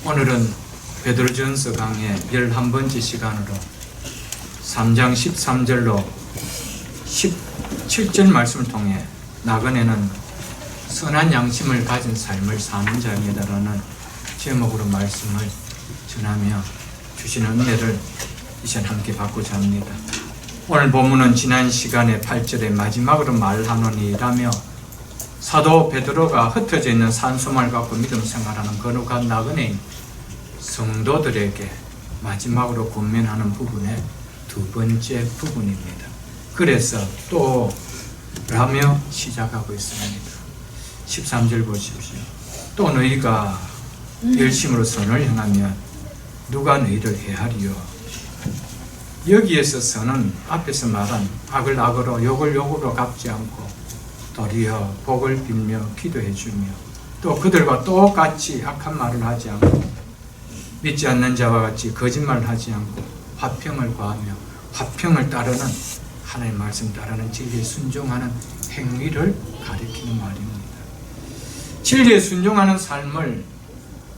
오늘은 베드로전서 강의 11번째 시간으로 3장 13절로 17절 말씀을 통해 나그네는 선한 양심을 가진 삶을 사는 자입니다라는 제목으로 말씀을 전하며 주시는 은혜를 이제 함께 받고자 합니다. 오늘 본문은 지난 시간에 8절에 마지막으로 말하노니라며 사도 베드로가 흩어져 있는 산소말 갖고 믿음 생활하는 거룩한 나그네인 성도들에게 마지막으로 권면하는 부분의 두 번째 부분입니다. 그래서 또 라며 시작하고 있습니다. 13절 보십시오. 또 너희가 열심으로 선을 행하면 누가 너희를 해하리요. 여기에서 선은 앞에서 말한 악을 악으로 욕을 욕으로 갚지 않고 도리어 복을 빌며 기도해 주며 또 그들과 똑같이 악한 말을 하지 않고 믿지 않는 자와 같이 거짓말을 하지 않고 화평을 구하며 화평을 따르는 하나님의 말씀 따르는 진리에 순종하는 행위를 가리키는 말입니다. 진리에 순종하는 삶을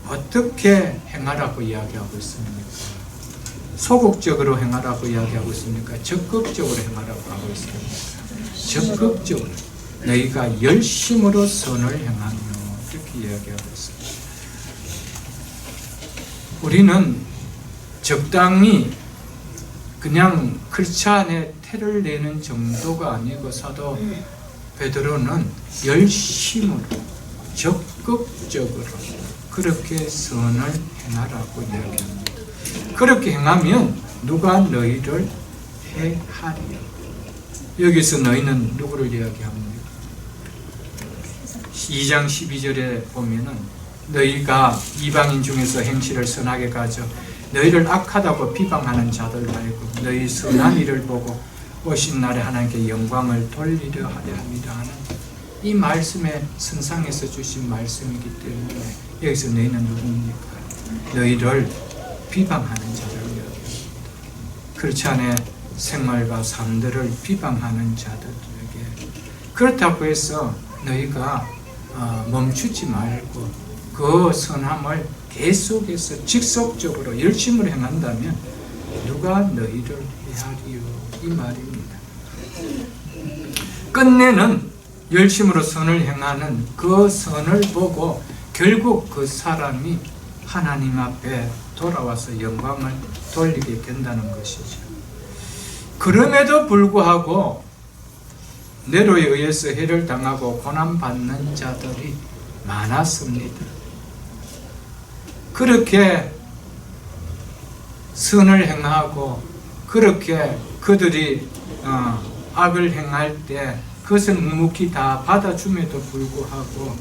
어떻게 행하라고 이야기하고 있습니까? 소극적으로 행하라고 이야기하고 있습니까? 적극적으로 행하라고 하고 있습니까? 적극적으로 너희가 열심으로 선을 행하며 이렇게 이야기하고 있습니다. 우리는 적당히 그냥 글자 안에 태를 내는 정도가 아니고 사도 베드로는 열심으로 적극적으로 그렇게 선을 행하라고 이야기합니다. 그렇게 행하면 누가 너희를 해하리요. 여기서 너희는 누구를 이야기합니까? 2장 12절에 보면은 너희가 이방인 중에서 행실을 선하게 가져 너희를 악하다고 비방하는 자들 말고 너희 선한 일을 보고 오신 날에 하나님께 영광을 돌리려 하려 합니다 하는 이 말씀의 선상에서 주신 말씀이기 때문에 여기서 너희는 누굽니까? 너희를 비방하는 자를 이야기합니다. 그렇지 않은 생활과 삶들을 비방하는 자들에게 그렇다고 해서 너희가 멈추지 말고 그 선함을 계속해서 직속적으로 열심으로 행한다면 누가 너희를 해하리요 이 말입니다. 끝내는 열심으로 선을 행하는 그 선을 보고 결국 그 사람이 하나님 앞에 돌아와서 영광을 돌리게 된다는 것이죠. 그럼에도 불구하고 네로에 의해서 해를 당하고 고난받는 자들이 많았습니다. 그렇게 선을 행하고 그렇게 그들이 악을 행할 때 그것을 묵묵히 다 받아줌에도 불구하고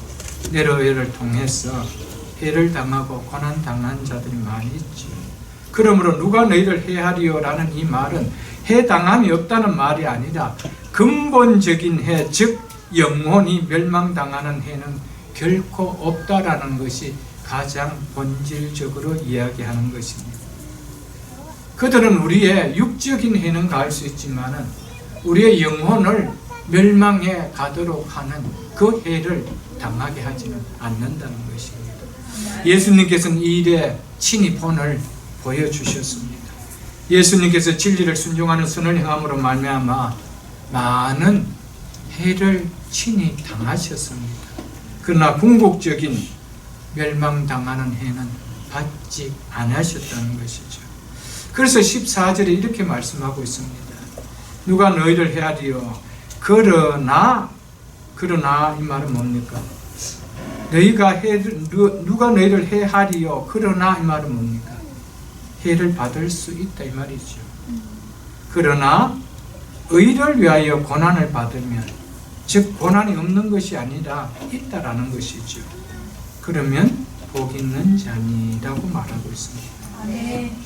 네로에를 통해서 해를 당하고 고난당한 자들이 많이 있지. 그러므로 누가 너희를 해하리요 라는 이 말은 해당함이 없다는 말이 아니라 근본적인 해, 즉 영혼이 멸망당하는 해는 결코 없다라는 것이 가장 본질적으로 이야기하는 것입니다. 그들은 우리의 육적인 해는 갈 수 있지만 우리의 영혼을 멸망해 가도록 하는 그 해를 당하게 하지는 않는다는 것입니다. 예수님께서는 이 일에 친히 본을 보여주셨습니다. 예수님께서 진리를 순종하는 선을 행함으로 말미암아 많은 해를 친히 당하셨습니다. 그러나 궁극적인 멸망당하는 해는 받지 않으셨다는 것이죠. 그래서 14절에 이렇게 말씀하고 있습니다. 누가 너희를 해하리요. 그러나 이 말은 뭡니까? 누가 너희를 해하리요. 그러나 이 말은 뭡니까? 해를 받을 수 있다 이 말이죠. 그러나 의를 위하여 고난을 받으면 즉 고난이 없는 것이 아니라 있다라는 것이죠. 그러면 복 있는 자니라고 말하고 있습니다. 네.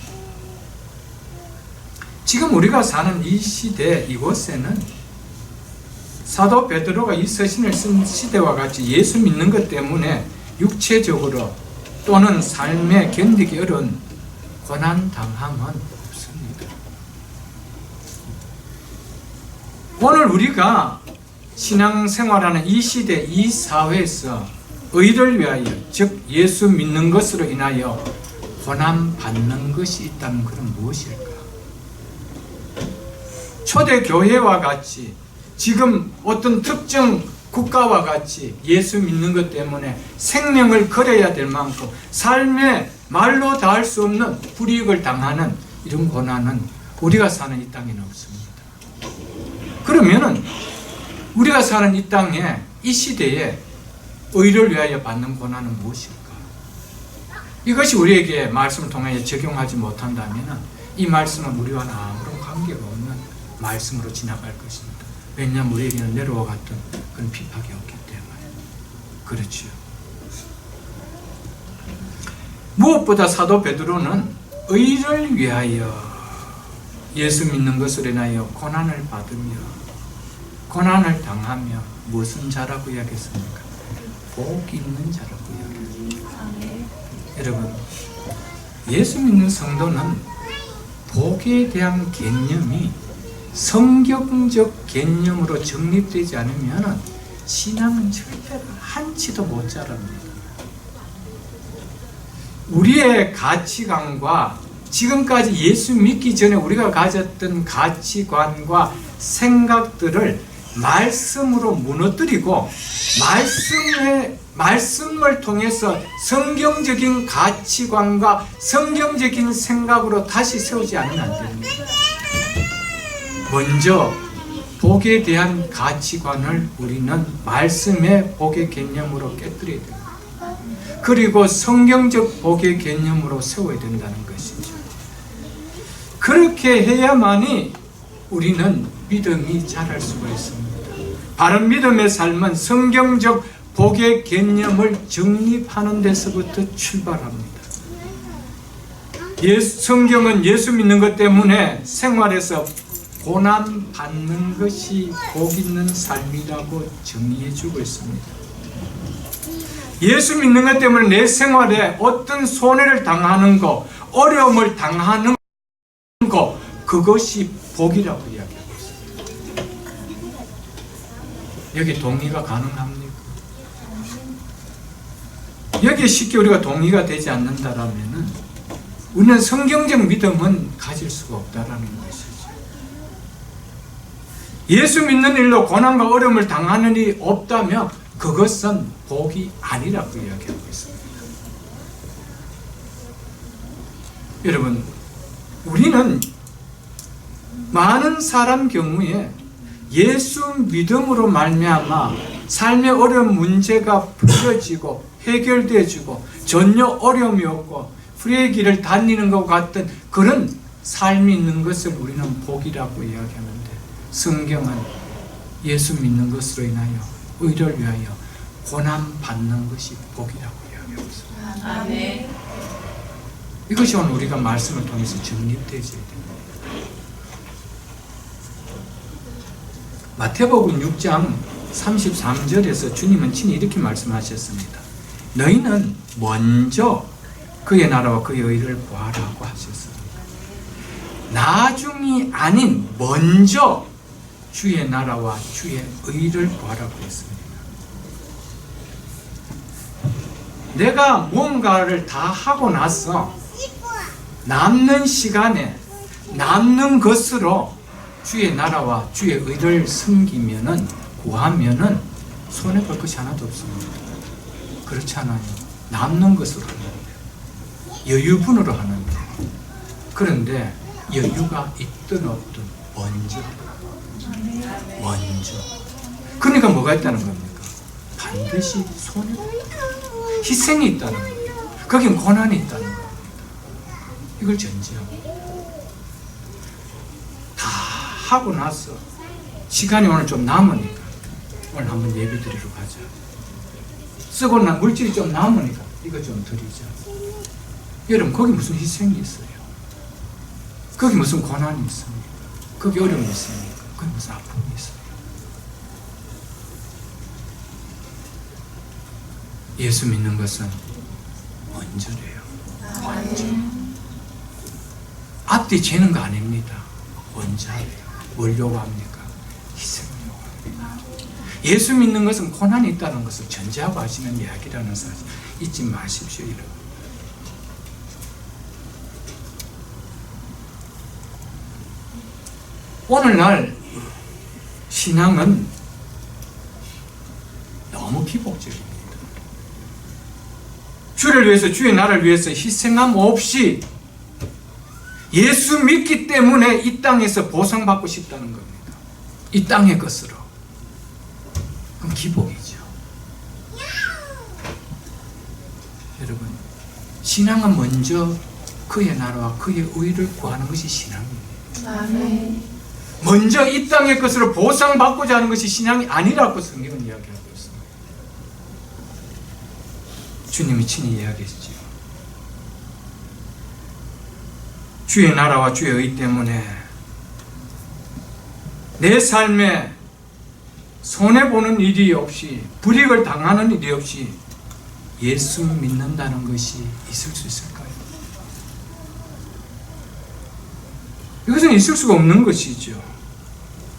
지금 우리가 사는 이 시대 이곳에는 사도 베드로가 이 서신을 쓴 시대와 같이 예수 믿는 것 때문에 육체적으로 또는 삶에 견디기 어려운 고난당함은 없습니다. 오늘 우리가 신앙생활하는 이 시대, 이 사회에서 의를 위하여, 즉 예수 믿는 것으로 인하여 고난 받는 것이 있다면 그건 무엇일까? 초대 교회와 같이 지금 어떤 특정 국가와 같이 예수 믿는 것 때문에 생명을 걸어야 될 만큼 삶에 말로 다 할 수 없는 불이익을 당하는 이런 고난은 우리가 사는 이 땅에는 없습니다. 그러면은 우리가 사는 이 땅에, 이 시대에 의를 위하여 받는 고난은 무엇일까? 이것이 우리에게 말씀을 통하여 적용하지 못한다면 이 말씀은 우리와는 아무런 관계가 없는 말씀으로 지나갈 것입니다. 왜냐하면 우리에게는 내려와 같은 그런 핍박이 없기 때문에. 그렇죠. 무엇보다 사도 베드로는 의를 위하여 예수 믿는 것으로 인하여 고난을 받으며 고난을 당하며 무슨 자라고 이야기했습니까? 복 있는 자라고 이야기했습니다. 여러분, 예수 믿는 성도는 복에 대한 개념이 성경적 개념으로 정립되지 않으면 신앙은 절대로 한치도 못 자랍니다. 우리의 가치관과 지금까지 예수 믿기 전에 우리가 가졌던 가치관과 생각들을 말씀으로 무너뜨리고 말씀을 통해서 성경적인 가치관과 성경적인 생각으로 다시 세우지 않으면 안 됩니다. 먼저 복에 대한 가치관을 우리는 말씀의 복의 개념으로 깨뜨려야 됩니다. 그리고 성경적 복의 개념으로 세워야 된다는 것이죠. 그렇게 해야만이 우리는 믿음이 자랄 수가 있습니다. 바른 믿음의 삶은 성경적 복의 개념을 정립하는 데서부터 출발합니다. 성경은 예수 믿는 것 때문에 생활에서 고난 받는 것이 복 있는 삶이라고 정의해 주고 있습니다. 예수 믿는 것 때문에 내 생활에 어떤 손해를 당하는 것, 어려움을 당하는 것, 그것이 복이라고 이야기하고 있습니다. 여기 동의가 가능합니까? 여기에 쉽게 우리가 동의가 되지 않는다라면 우리는 성경적 믿음은 가질 수가 없다라는 것이죠. 예수 믿는 일로 고난과 어려움을 당하는 일이 없다면 그것은 복이 아니라고 이야기하고 있습니다. 여러분, 우리는 많은 사람 경우에 예수 믿음으로 말미암아 삶의 어려운 문제가 풀어지고 해결되어지고 전혀 어려움이 없고 불의의 길을 다니는 것 같은 그런 삶이 있는 것을 우리는 복이라고 이야기하는데, 성경은 예수 믿는 것으로 인하여 의를 위하여 고난 받는 것이 복이라고 이야기하고 있습니다. 아멘. 이것이 오늘 우리가 말씀을 통해서 정립되어져야 됩니다. 마태복음 6장 33절에서 주님은 친히 이렇게 말씀하셨습니다. 너희는 먼저 그의 나라와 그의 의를 구하라고 하셨습니다. 나중이 아닌 먼저 주의 나라와 주의 의를 구하라고 했습니다. 내가 뭔가를 다 하고 나서 남는 시간에 남는 것으로 주의 나라와 주의 의를 섬기면은, 구하면은 손해볼 것이 하나도 없습니다. 그렇지 않아요. 남는 것으로 하는데, 여유분으로 하는데, 그런데 여유가 있든 없든 먼저. 그러니까 뭐가 있다는 겁니까? 반드시 손해가 있다. 희생이 있다는 거예요. 거긴 고난이 있다는 겁니다. 이걸 전제하고 다 하고 나서 시간이 오늘 좀 남으니까 오늘 한번 예배 드리러 가자. 쓰고 난 물질이 좀 남으니까 이거 좀 드리자. 여러분, 거기 무슨 희생이 있어요? 거기 무슨 고난이 있습니까? 거기 어려움이 있습니까? 거기 무슨 아픔이 있어요? 예수 믿는 것은 먼저래요. 먼저. 앞뒤 재는 거 아닙니다. 먼저래요. 뭘 요구합니까? 희생을 요구합니다. 예수 믿는 것은 고난이 있다는 것을 전제하고 하시는 이야기라는 사실 잊지 마십시오. 여러분. 오늘날 신앙은 너무 기복적입니다. 주를 위해서, 주의 나라를 위해서 희생함 없이 예수 믿기 때문에 이 땅에서 보상받고 싶다는 겁니다. 이 땅의 것으로. 그럼 기복이죠. 여러분, 신앙은 먼저 그의 나라와 그의 의를 구하는 것이 신앙입니다. 아멘. 먼저 이 땅의 것으로 보상받고자 하는 것이 신앙이 아니라고 성경은 이야기하고 있습니다. 주님이 친히 이야기했죠. 주의 나라와 주의 의 때문에 내 삶에 손해보는 일이 없이, 불이익을 당하는 일이 없이 예수 믿는다는 것이 있을 수 있을까요? 이것은 있을 수가 없는 것이죠.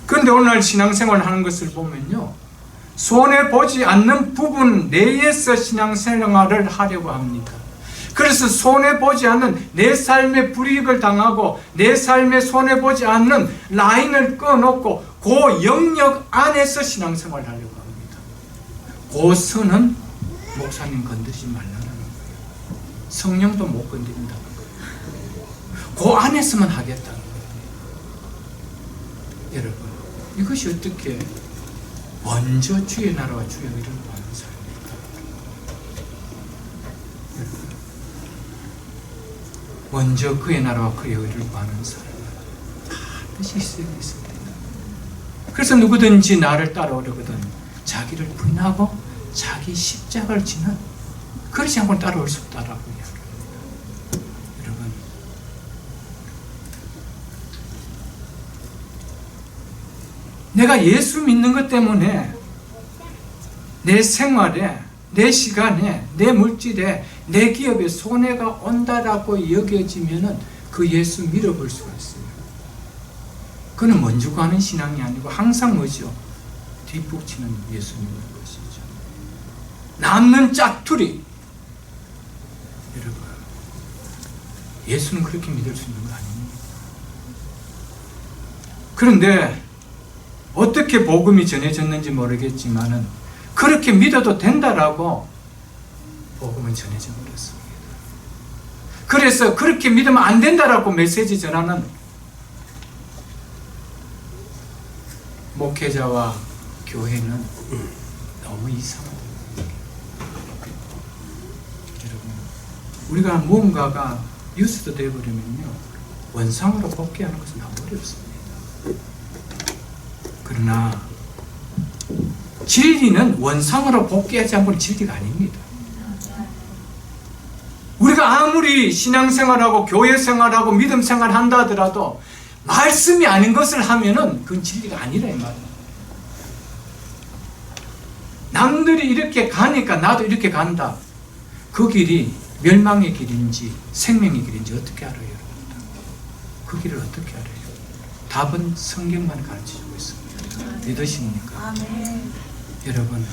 그런데 오늘 신앙생활 하는 것을 보면요, 손해보지 않는 부분 내에서 신앙생활을 하려고 합니다. 그래서 손해보지 않는, 내 삶에 불이익을 당하고 내 삶에 손해보지 않는 라인을 꺼놓고 그 영역 안에서 신앙생활을 하려고 합니다. 그 선은 목사님 건드리지 말라는 거예요. 성령도 못 건드린다는 거예요. 그 안에서만 하겠다는 거예요. 여러분, 이것이 어떻게 먼저 주의 나라와 주의 의를 구하는 삶입니까? 먼저 그의 나라와 그의 의를 구하는 삶은 반드시 있어야 있습니다. 그래서 누구든지 나를 따라오려거든 자기를 부인하고 자기 십자가를 지는, 그렇지 않고는 따라올 수 없다라고 이야기합니다. 여러분, 내가 예수 믿는 것 때문에 내 생활에, 내 시간에, 내 물질에, 내 기업에 손해가 온다라고 여겨지면은 그 예수 밀어볼 수가 있어요. 그는 먼저 가는 신앙이 아니고 항상 뭐죠? 뒷북치는 예수 믿는 것이죠. 남는 짜투리. 여러분, 예수는 그렇게 믿을 수 있는 거 아닙니다. 그런데 어떻게 복음이 전해졌는지 모르겠지만은 그렇게 믿어도 된다라고 복음은 전해져 버렸습니다. 그래서 그렇게 믿으면 안 된다라고 메시지 전하는 목회자와 교회는 너무 이상합니다. 여러분, 우리가 무언가가 뉴스도 되어버리면요, 원상으로 복귀하는 것은 너무 어렵습니다. 그러나 진리는 원상으로 복귀하지 않고는 진리가 아닙니다. 우리가 아무리 신앙생활하고 교회생활하고 믿음생활 한다 하더라도 말씀이 아닌 것을 하면은 그건 진리가 아니라 이 말이에요. 남들이 이렇게 가니까 나도 이렇게 간다. 그 길이 멸망의 길인지 생명의 길인지 어떻게 알아요, 여러분? 그 길을 어떻게 알아요? 답은 성경만 가르쳐주고 있습니다. 믿으십니까? 아멘. 여러분,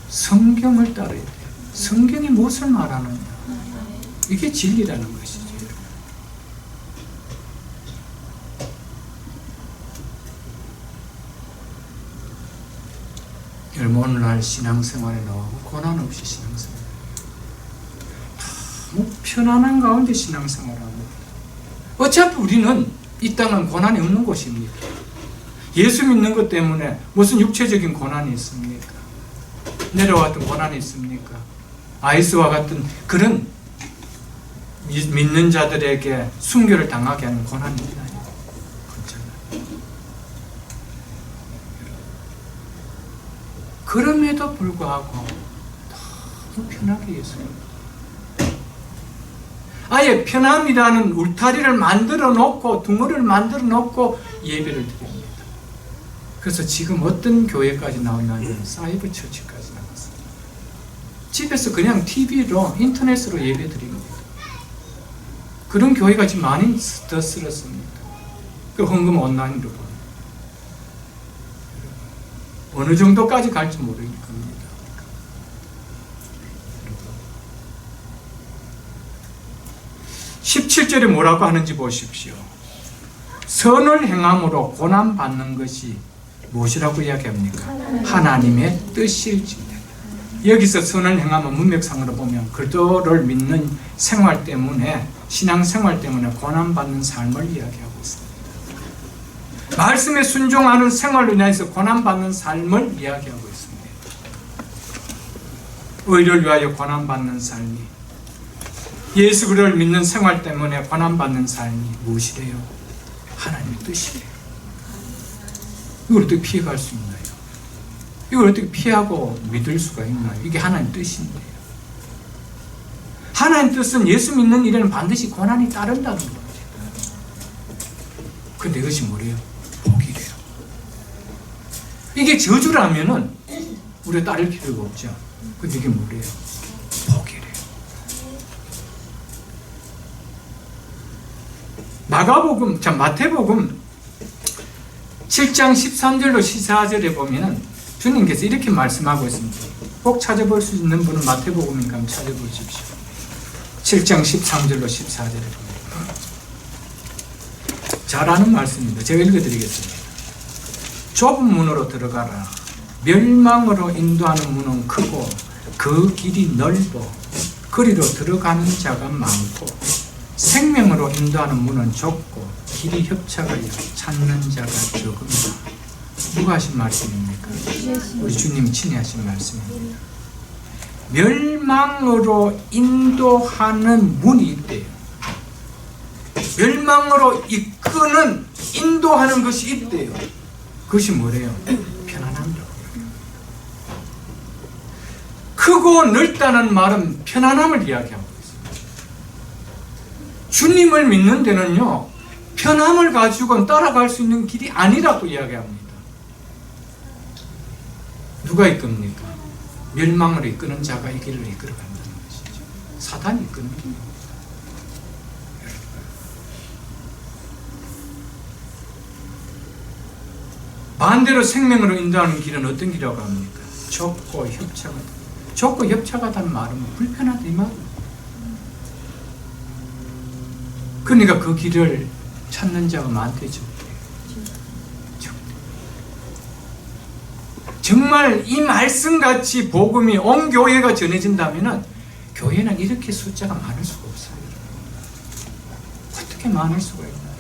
성경을 따라야 돼요. 성경이 무엇을 말하느냐, 이게 진리라는 것이죠. 여러분, 오늘날 신앙생활에 너무 고난 없이 신앙생활, 너무 편안한 가운데 신앙생활합니다. 어차피 우리는 이 땅은 고난이 없는 곳입니다. 예수 믿는 것 때문에 무슨 육체적인 고난이 있습니까? 내려왔던 고난이 있습니까? 아이스와 같은 그런 믿는 자들에게 순교를 당하게 하는 고난이 있나요? 그렇잖아요. 그럼에도 불구하고 너무 편하게 예수 믿습니다. 아예 편함이라는 울타리를 만들어 놓고, 둥어리를 만들어 놓고 예배를 드립니다. 그래서 지금 어떤 교회까지 나오냐면 사이버 처치까지 나왔습니다. 집에서 그냥 TV로, 인터넷으로 예배 드립니다. 그런 교회가 지금 많이 더 쓸었습니다. 그 헌금 온라인으로 보면. 어느 정도까지 갈지 모를 겁니다. 17절에 뭐라고 하는지 보십시오. 선을 행함으로 고난받는 것이 무엇이라고 이야기합니까? 하나님의 뜻일지니라. 여기서 선을 행하면 문맥상으로 보면 그리스도를 믿는 생활 때문에, 신앙생활 때문에 고난받는 삶을 이야기하고 있습니다. 말씀에 순종하는 생활로 인해서 고난받는 삶을 이야기하고 있습니다. 의를 위하여 고난받는 삶이, 예수 그리스도를 믿는 생활 때문에 고난받는 삶이 무엇이래요? 하나님의 뜻이래요. 이걸 어떻게 피해갈 수 있나요? 이걸 어떻게 피하고 믿을 수가 있나요? 이게 하나님의 뜻인데요. 하나님의 뜻은 예수 믿는 일에는 반드시 고난이 따른다는 거예요. 근데 이것이 뭐래요? 복이래요. 이게 저주라면은 우리가 따를 필요가 없죠. 근데 이게 뭐래요? 복이래요. 마태복음 7장 13절로 14절에 보면은 주님께서 이렇게 말씀하고 있습니다. 꼭 찾아볼 수 있는 분은 마태복음이니까 한번 찾아보십시오. 7장 13절로 14절에 보면 잘 아는 말씀입니다. 제가 읽어드리겠습니다. 좁은 문으로 들어가라. 멸망으로 인도하는 문은 크고 그 길이 넓어 그리로 들어가는 자가 많고 생명으로 인도하는 문은 좁고 길이 협착하여 찾는 자가 적음이다. 누가 하신 말씀입니까? 우리 주님이 친히 하신 말씀입니다. 멸망으로 인도하는 문이 있대요. 멸망으로 이끄는, 인도하는 것이 있대요. 그것이 뭐래요? 편안함이라고. 크고 넓다는 말은 편안함을 이야기하고 있습니다. 주님을 믿는 데는요, 편함을 가지고는 따라갈 수 있는 길이 아니라고 이야기합니다. 누가 이끕니까? 멸망으로 이끄는 자가 이 길을 이끌어간다는 것이죠. 사단이 이끄는 길입니다. 반대로 생명으로 인도하는 길은 어떤 길이라고 합니까? 좁고 협착하다. 좁고 협착하다는 말은 불편하다 이 말입니다. 그러니까 그 길을 찾는 자가 많대죠. 정말 이 말씀같이 복음이 온 교회가 전해진다면 교회는 이렇게 숫자가 많을 수가 없어요. 어떻게 많을 수가 있나요?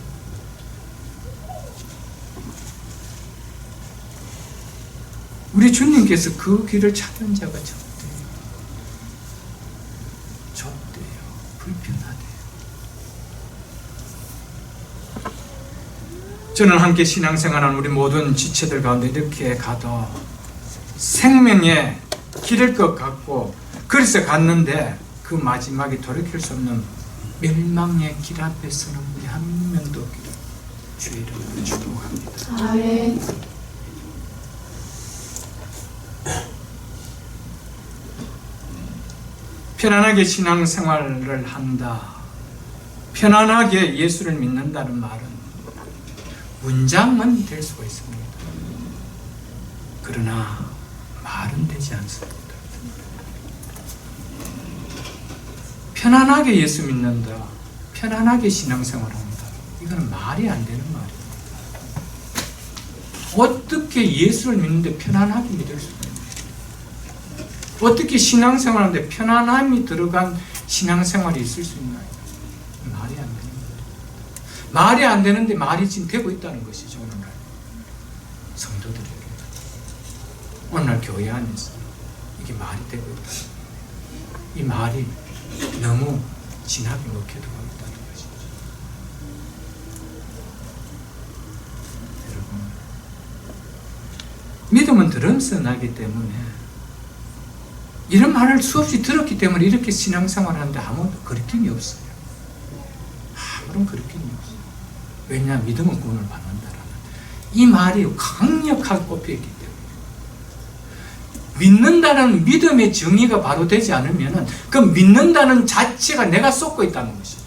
우리 주님께서 그 길을 찾는 자가 적대요. 좁대요. 불편하대요. 저는 함께 신앙생활하는 우리 모든 지체들 가운데 이렇게 가도 생명의 길일 것 같고, 그래서 갔는데 그 마지막에 돌이킬 수 없는 멸망의 길 앞에 서는 분이 한 명도 없기를 주의 이름으로 축복합니다. 아멘. 편안하게 신앙생활을 한다, 편안하게 예수를 믿는다는 말은 문장은 될 수가 있습니다. 그러나 말은 되지 않습니다. 편안하게 예수 믿는다, 편안하게 신앙생활한다, 이건 말이 안 되는 말입니다. 어떻게 예수를 믿는데 편안하게 믿을 수가 있나요? 어떻게 신앙생활하는데 편안함이 들어간 신앙생활이 있을 수 있나요? 말이 안 되는 거예요. 말이 안 되는데 말이 지금 되고 있다는 것이죠. 오늘날 성도들에게, 오늘날 교회 안에서 이게 말이 되고 있다. 이 말이 너무 진하게 먹혀들고 있다는 것이죠. 여러분, 믿음은 들으면서 나기 때문에, 이런 말을 수없이 들었기 때문에 이렇게 신앙생활을 하는데 아무도 거리낌이 없어요. 아무런 거리낌이 없어요. 왜냐? 믿음은 구원을 받는다라는 이 말이 강력하게 꼽혀있기 때문에. 믿는다는 믿음의 정의가 바로 되지 않으면 그 믿는다는 자체가 내가 쏟고 있다는 것이죠.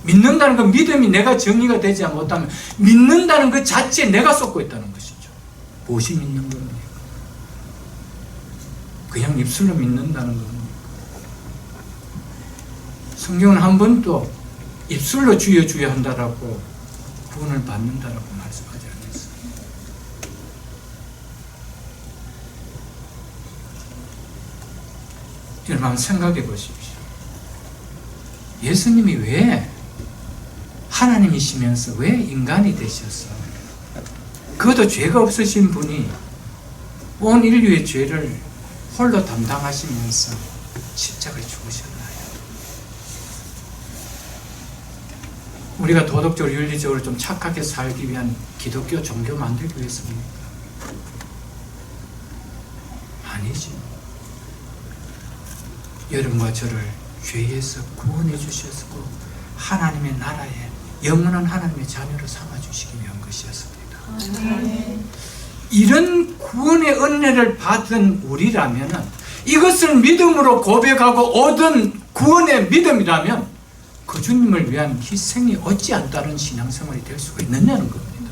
믿는다는 그 믿음이 내가 정의가 되지 못하면 믿는다는 그 자체에 내가 쏟고 있다는 것이죠. 무엇이 믿는 겁니까? 그냥 입술로 믿는다는 겁니까? 성경은 한 번도 입술로 주여 주여 한다라고 구원을 받는다라고 말씀하지 않았어요. 여러분 한번 생각해 보십시오. 예수님이 왜 하나님이시면서 왜 인간이 되셨어? 그것도 죄가 없으신 분이 온 인류의 죄를 홀로 담당하시면서 십자가에 죽으셨나요? 우리가 도덕적으로 윤리적으로 좀 착하게 살기 위한 기독교 종교 만들기 위해서입니까? 아니지. 여러분과 저를 죄에서 구원해 주셨고 하나님의 나라에 영원한 하나님의 자녀로 삼아주시기 위한 것이었습니다. 이런 구원의 은혜를 받은 우리라면, 이것을 믿음으로 고백하고 얻은 구원의 믿음이라면 그 주님을 위한 희생이 어찌 안 따른 신앙생활이 될 수가 있느냐는 겁니다.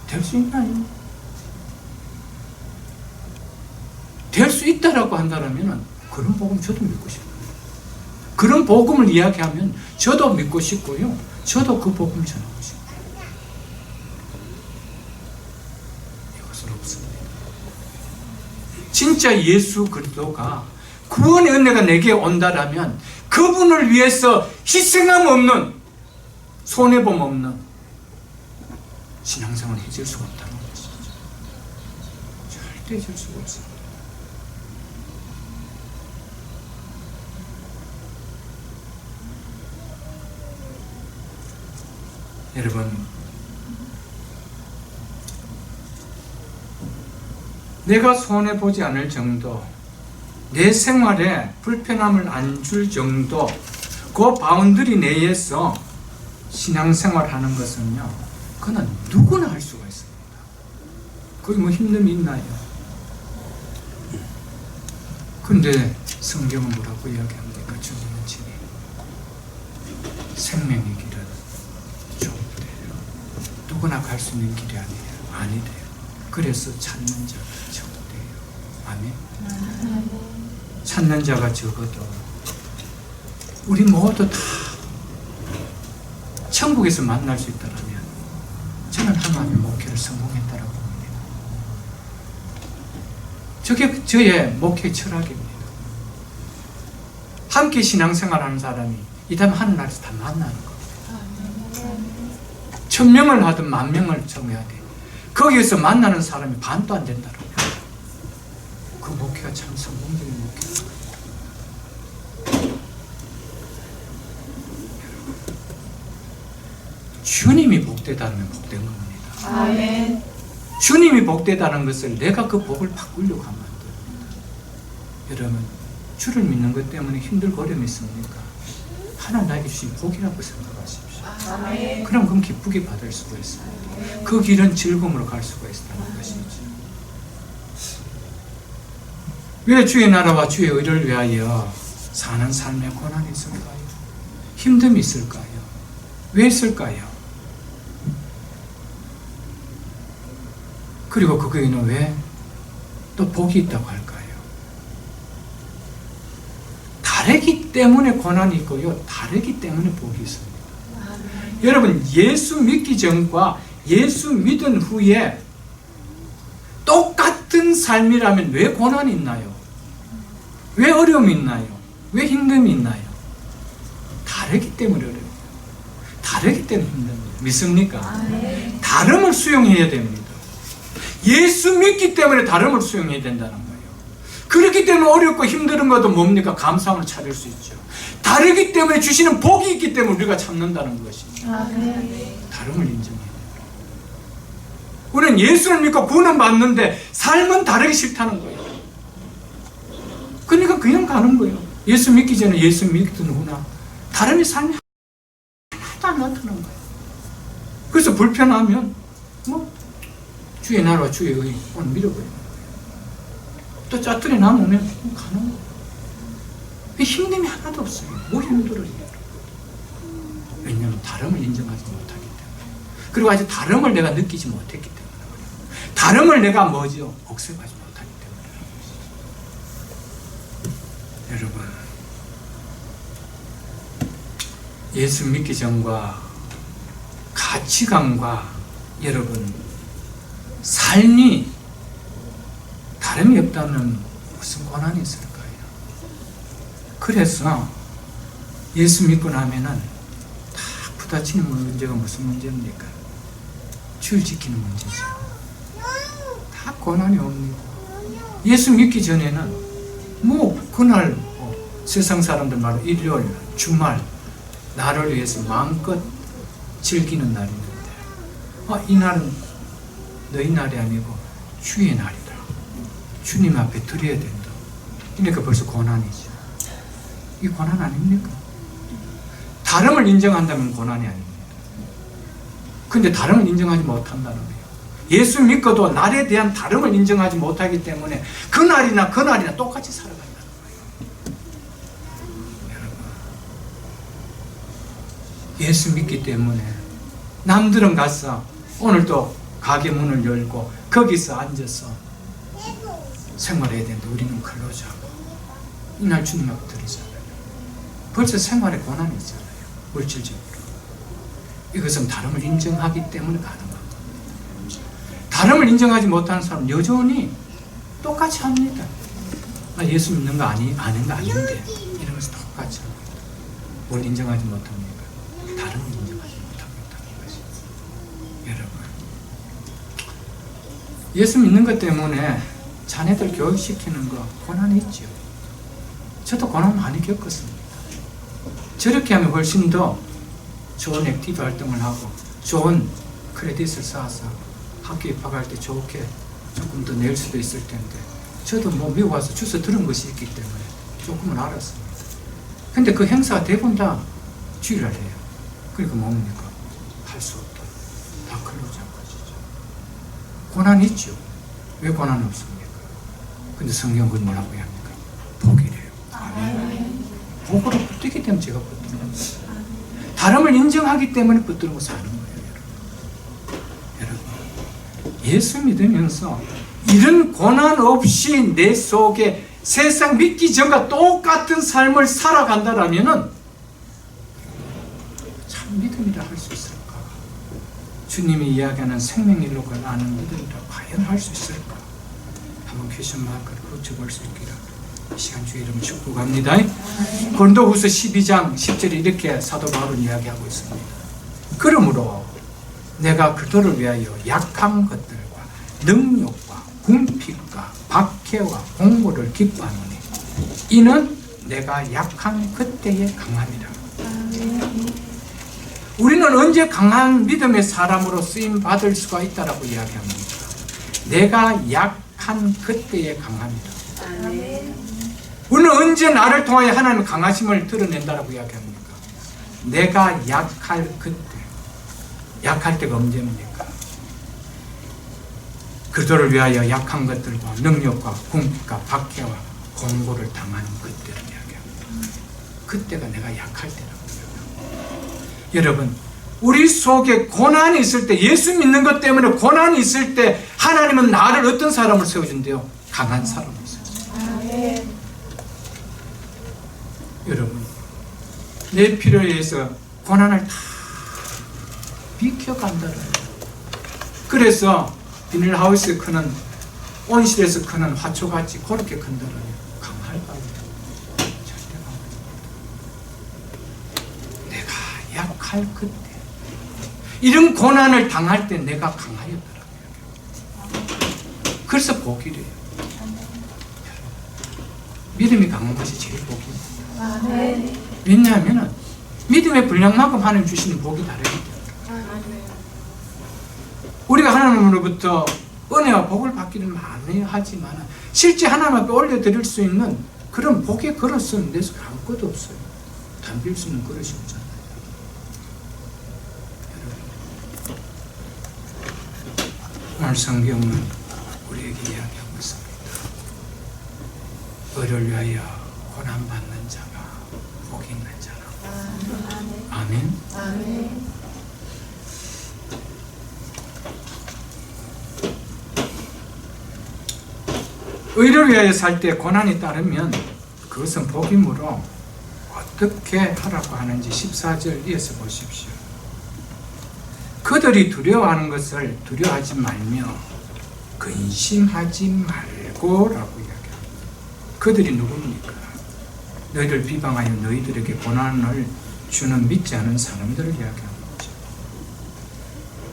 될 수 있나요? 될 수 있다라고 한다면 그런 복음 저도 믿고 싶어요. 그런 복음을 이야기하면 저도 믿고 싶고요. 저도 그 복음을 전하고 싶어요. 이것은 없습니다. 진짜 예수 그리스도가 구원의 은혜가 내게 온다라면 그분을 위해서 희생함 없는, 손해봄 없는 신앙생활을 해줄 수가 없다는 것이죠. 절대 해줄 수가 없습니다. 여러분, 내가 손해보지 않을 정도, 내 생활에 불편함을 안 줄 정도, 그 바운더리 내에서 신앙생활하는 것은요, 그건 누구나 할 수가 있습니다. 거기 뭐 힘듦이 있나요? 근데 성경은 뭐라고 이야기합니까? 주님은 진리, 생명의 길은 좁대요. 누구나 갈 수 있는 길이 아니래요. 그래서 찾는 자가 적대요. 아멘. 찾는 자가 적어도 우리 모두 다 천국에서 만날 수 있다면 저는 하나님의 목회를 성공했다라고 봅니다. 저게 저의 목회 철학입니다. 함께 신앙생활하는 사람이 이 다음에 하늘나라에서 다 만나는 겁니다. 1000명을 하든 10,000명을 정해야 돼. 거기에서 만나는 사람이 반도 안 된다라고. 그 목회가 참 성공적인 목회입니다. 주님이 복되다는 복된 겁니다. 아멘. 주님이 복되다는 것을 내가 그 복을 바꾸려고 하면 안 됩니다. 여러분, 주를 믿는 것 때문에 힘들고 어려움이 있습니까? 하나님 나에게 주신 복이라고 생각하십시오. 아멘. 그럼 기쁘게 받을 수가 있습니다. 그 길은 즐거움으로 갈 수가 있다는 것이죠. 왜 주의 나라와 주의 의를 위하여 사는 삶에 고난이 있을까요? 힘듦이 있을까요? 왜 있을까요? 그리고 거기에는 왜 또 복이 있다고 할까요? 다르기 때문에 고난이 있고요, 다르기 때문에 복이 있습니다. 여러분, 예수 믿기 전과 예수 믿은 후에 똑같은 삶이라면 왜 고난이 있나요? 왜 어려움이 있나요? 왜 힘듦이 있나요? 다르기 때문에 어려워요. 다르기 때문에 힘듭니다. 믿습니까? 다름을 수용해야 됩니다. 예수 믿기 때문에 다름을 수용해야 된다는 거예요. 그렇기 때문에 어렵고 힘든 것도 뭡니까? 감사함을 찾을 수 있죠. 다르기 때문에 주시는 복이 있기 때문에 우리가 참는다는 것이죠. 다름을 인정해야 돼요. 우리는 예수를 믿고 구원은 받는데 삶은 다르기 싫다는 거예요. 그러니까 그냥 가는 거예요. 예수 믿기 전에 예수 믿던 후나 다름이 삶이 하나도 안 나타나는 거예요. 그래서 불편하면 주의 나라와 주의 의 오늘 믿어버리는 거예요. 또 짜투리 남으면 가는 거예요. 힘듦이 하나도 없어요. 뭐 힘들어요? 왜냐하면 다름을 인정하지 못하기 때문에, 그리고 아직 다름을 내가 느끼지 못했기 때문에, 다름을 내가 뭐죠? 없애가지 못하기 때문에. 여러분, 예수 믿기 전과 가치관과 여러분 삶이 다름이 없다면 무슨 고난이 있을까요? 그래서 예수 믿고 나면은 다 부딪히는 문제가 무슨 문제입니까? 주를 지키는 문제죠. 다 고난이 옵니다. 예수 믿기 전에는 뭐 그날 세상 사람들 말로 일요일, 주말 나를 위해서 마음껏 즐기는 날인데 이 날은 너희 날이 아니고 주의 날이다. 주님 앞에 드려야 된다. 그러니까 벌써 고난이죠. 이 고난 아닙니까? 다름을 인정한다면 고난이 아닙니다. 근데 다름을 인정하지 못한다는 거예요. 예수 믿고도 날에 대한 다름을 인정하지 못하기 때문에 그날이나 똑같이 살아간다는 거예요. 여러분, 예수 믿기 때문에 남들은 가서 오늘도 가게 문을 열고 거기서 앉아서 생활해야 되는데 우리는 근로자고 이날 주님 앞에 드리잖아요. 벌써 생활에 고난이 있잖아요. 물질적으로. 이것은 다름을 인정하기 때문에 가능한 겁니다. 다름을 인정하지 못하는 사람은 여전히 똑같이 합니다. 예수 믿는 거 아닌 거 아닌데 이러면서 똑같이 합니다. 뭘 인정하지 못합니까? 다름을 인정하지 못하고 있다는 것이죠. 여러분, 예수 믿는 것 때문에 자녀들 교육시키는 거 고난이 있죠. 저도 고난 많이 겪었습니다. 저렇게 하면 훨씬 더 좋은 액티브 활동을 하고 좋은 크레딧을 쌓아서 학교 입학할 때 좋게 조금 더 낼 수도 있을 텐데 저도 뭐 미국 와서 주워 들은 것이 있기 때문에 조금은 알았습니다. 근데 그 행사가 대부분 다 주일날 해요. 그러니까 뭡니까? 할 수 없다. 다 클로즈한 것이죠. 고난이 있죠. 왜 고난이 없습니까? 근데 성경은 그걸 뭐라고 합니까? 복이래요. 아멘. 복으로 붙들기 때문에 제가 붙들는 거예요. 다름을 인정하기 때문에 붙들고 사는 거예요. 여러분, 예수 믿으면서 이런 고난 없이 내 속에 세상 믿기 전과 똑같은 삶을 살아간다라면은 참 믿음이라 할 수 있을까? 주님이 이야기하는 생명일로가 나는 믿음이라 과연 할 수 있을까? 한번 퀘션 마크를 붙여볼 수 있기를 이 시간 주의 이름을 축복합니다. 고린도후서 12장 10절에 이렇게 사도 바울은 이야기하고 있습니다. 그러므로 내가 그들을 위하여 약한 것들과 능력과 궁핍과 박해와 공고를 기뻐하노니 이는 내가 약한 그때에 강함이라. 우리는 언제 강한 믿음의 사람으로 쓰임 받을 수가 있다라고 이야기합니다. 내가 약한 그때에 강함이라. 우리는 언제 나를 통하여 하나님의 강하심을 드러낸다라고 이야기합니까? 내가 약할 그때. 약할 때가 언제입니까? 그들을 위하여 약한 것들과 능력과 궁핍과 박해와 공고를 당하는 그때를 이야기합니다. 그때가 내가 약할 때라고 이야기합니다. 여러분, 우리 속에 고난이 있을 때, 예수 믿는 것 때문에 고난이 있을 때 하나님은 나를 어떤 사람을 세워준대요? 강한 사람을 세워준대요. 여러분, 내 필요에 의해서 고난을 다 비켜간다는 거예요. 그래서 비닐하우스에 크는, 온실에서 크는 화초같이 그렇게 큰다는 강할까요? 절대 강하지 못합니다. 내가 약할 그때, 이런 고난을 당할 때 내가 강하였더라고요. 그래서 복이래요. 믿음이 강한 것이 제일 복입니다. 왜냐하면 믿음의 분량만큼 하나님 주시는 복이 다르기 때문에. 우리가 하나님으로부터 은혜와 복을 받기를 많이 하지만 실제 하나님 앞에 올려드릴 수 있는 그런 복의 그릇은 내 속에 아무것도 없어요. 담길 수 있는 그릇이 없잖아요. 오늘 성경은 우리에게 이야기하고 있습니다. 의를 위하여 고난받는 자가 복이 있는 자라. 아멘. 아멘. 의를 위하여 살 때 고난이 따르면 그것은 복임으로 어떻게 하라고 하는지 14절 이어서 보십시오. 그들이 두려워하는 것을 두려워하지 말며 근심하지 말고 라고 이야기합니다. 그들이 누굽니까? 너희를 비방하여 너희들에게 고난을 주는 믿지 않은 사람들을 이야기하는 거죠.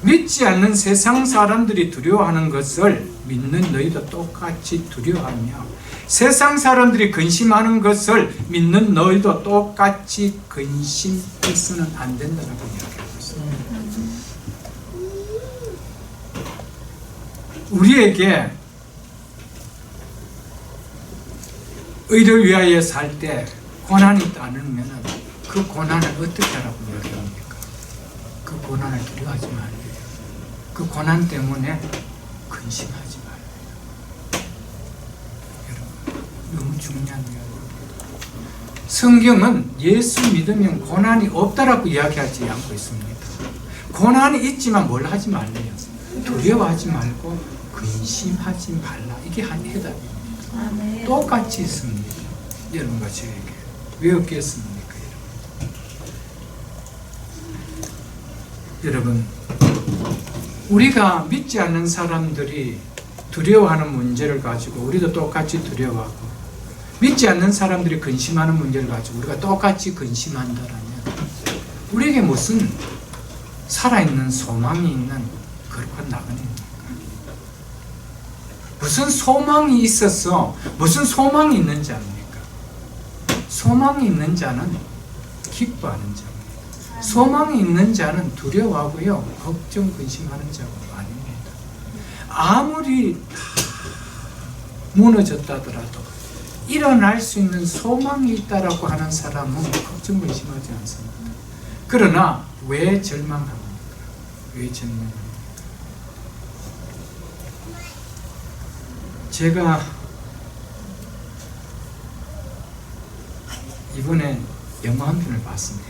믿지 않는 세상 사람들이 두려워하는 것을 믿는 너희도 똑같이 두려워하며 세상 사람들이 근심하는 것을 믿는 너희도 똑같이 근심해서는 안 된다고 이야기하고 있습니다. 우리에게 의를 위하여 살 때 고난이 따르면 그 고난을 어떻게 하라고 이야기합니까? 그 고난을 두려워하지 말아요. 그 고난 때문에 근심하지 말아요. 여러분, 너무 중요한 이야기입니다. 성경은 예수 믿으면 고난이 없다라고 이야기하지 않고 있습니다. 고난이 있지만 뭘 하지 말래요? 두려워하지 말고 근심하지 말라. 이게 한 해답입니다. 똑같이 있습니다. 여러분과 저에게. 왜 없겠습니까? 여러분, 우리가 믿지 않는 사람들이 두려워하는 문제를 가지고 우리도 똑같이 두려워하고, 믿지 않는 사람들이 근심하는 문제를 가지고 우리가 똑같이 근심한다라면 우리에게 무슨 살아있는 소망이 있는 거룩한 나그네입니까? 무슨 소망이 있어서 무슨 소망이 있는 자입니까? 소망이 있는 자는 기뻐하는 자입니다. 소망이 있는 자는 두려워하고요, 걱정, 근심하는 자가 아닙니다. 아무리 무너졌다더라도 일어날 수 있는 소망이 있다라고 하는 사람은 걱정, 근심하지 않습니다. 그러나 왜 절망합니까? 왜 절망합니까? 제가 이번에 영화 한 편을 봤습니다.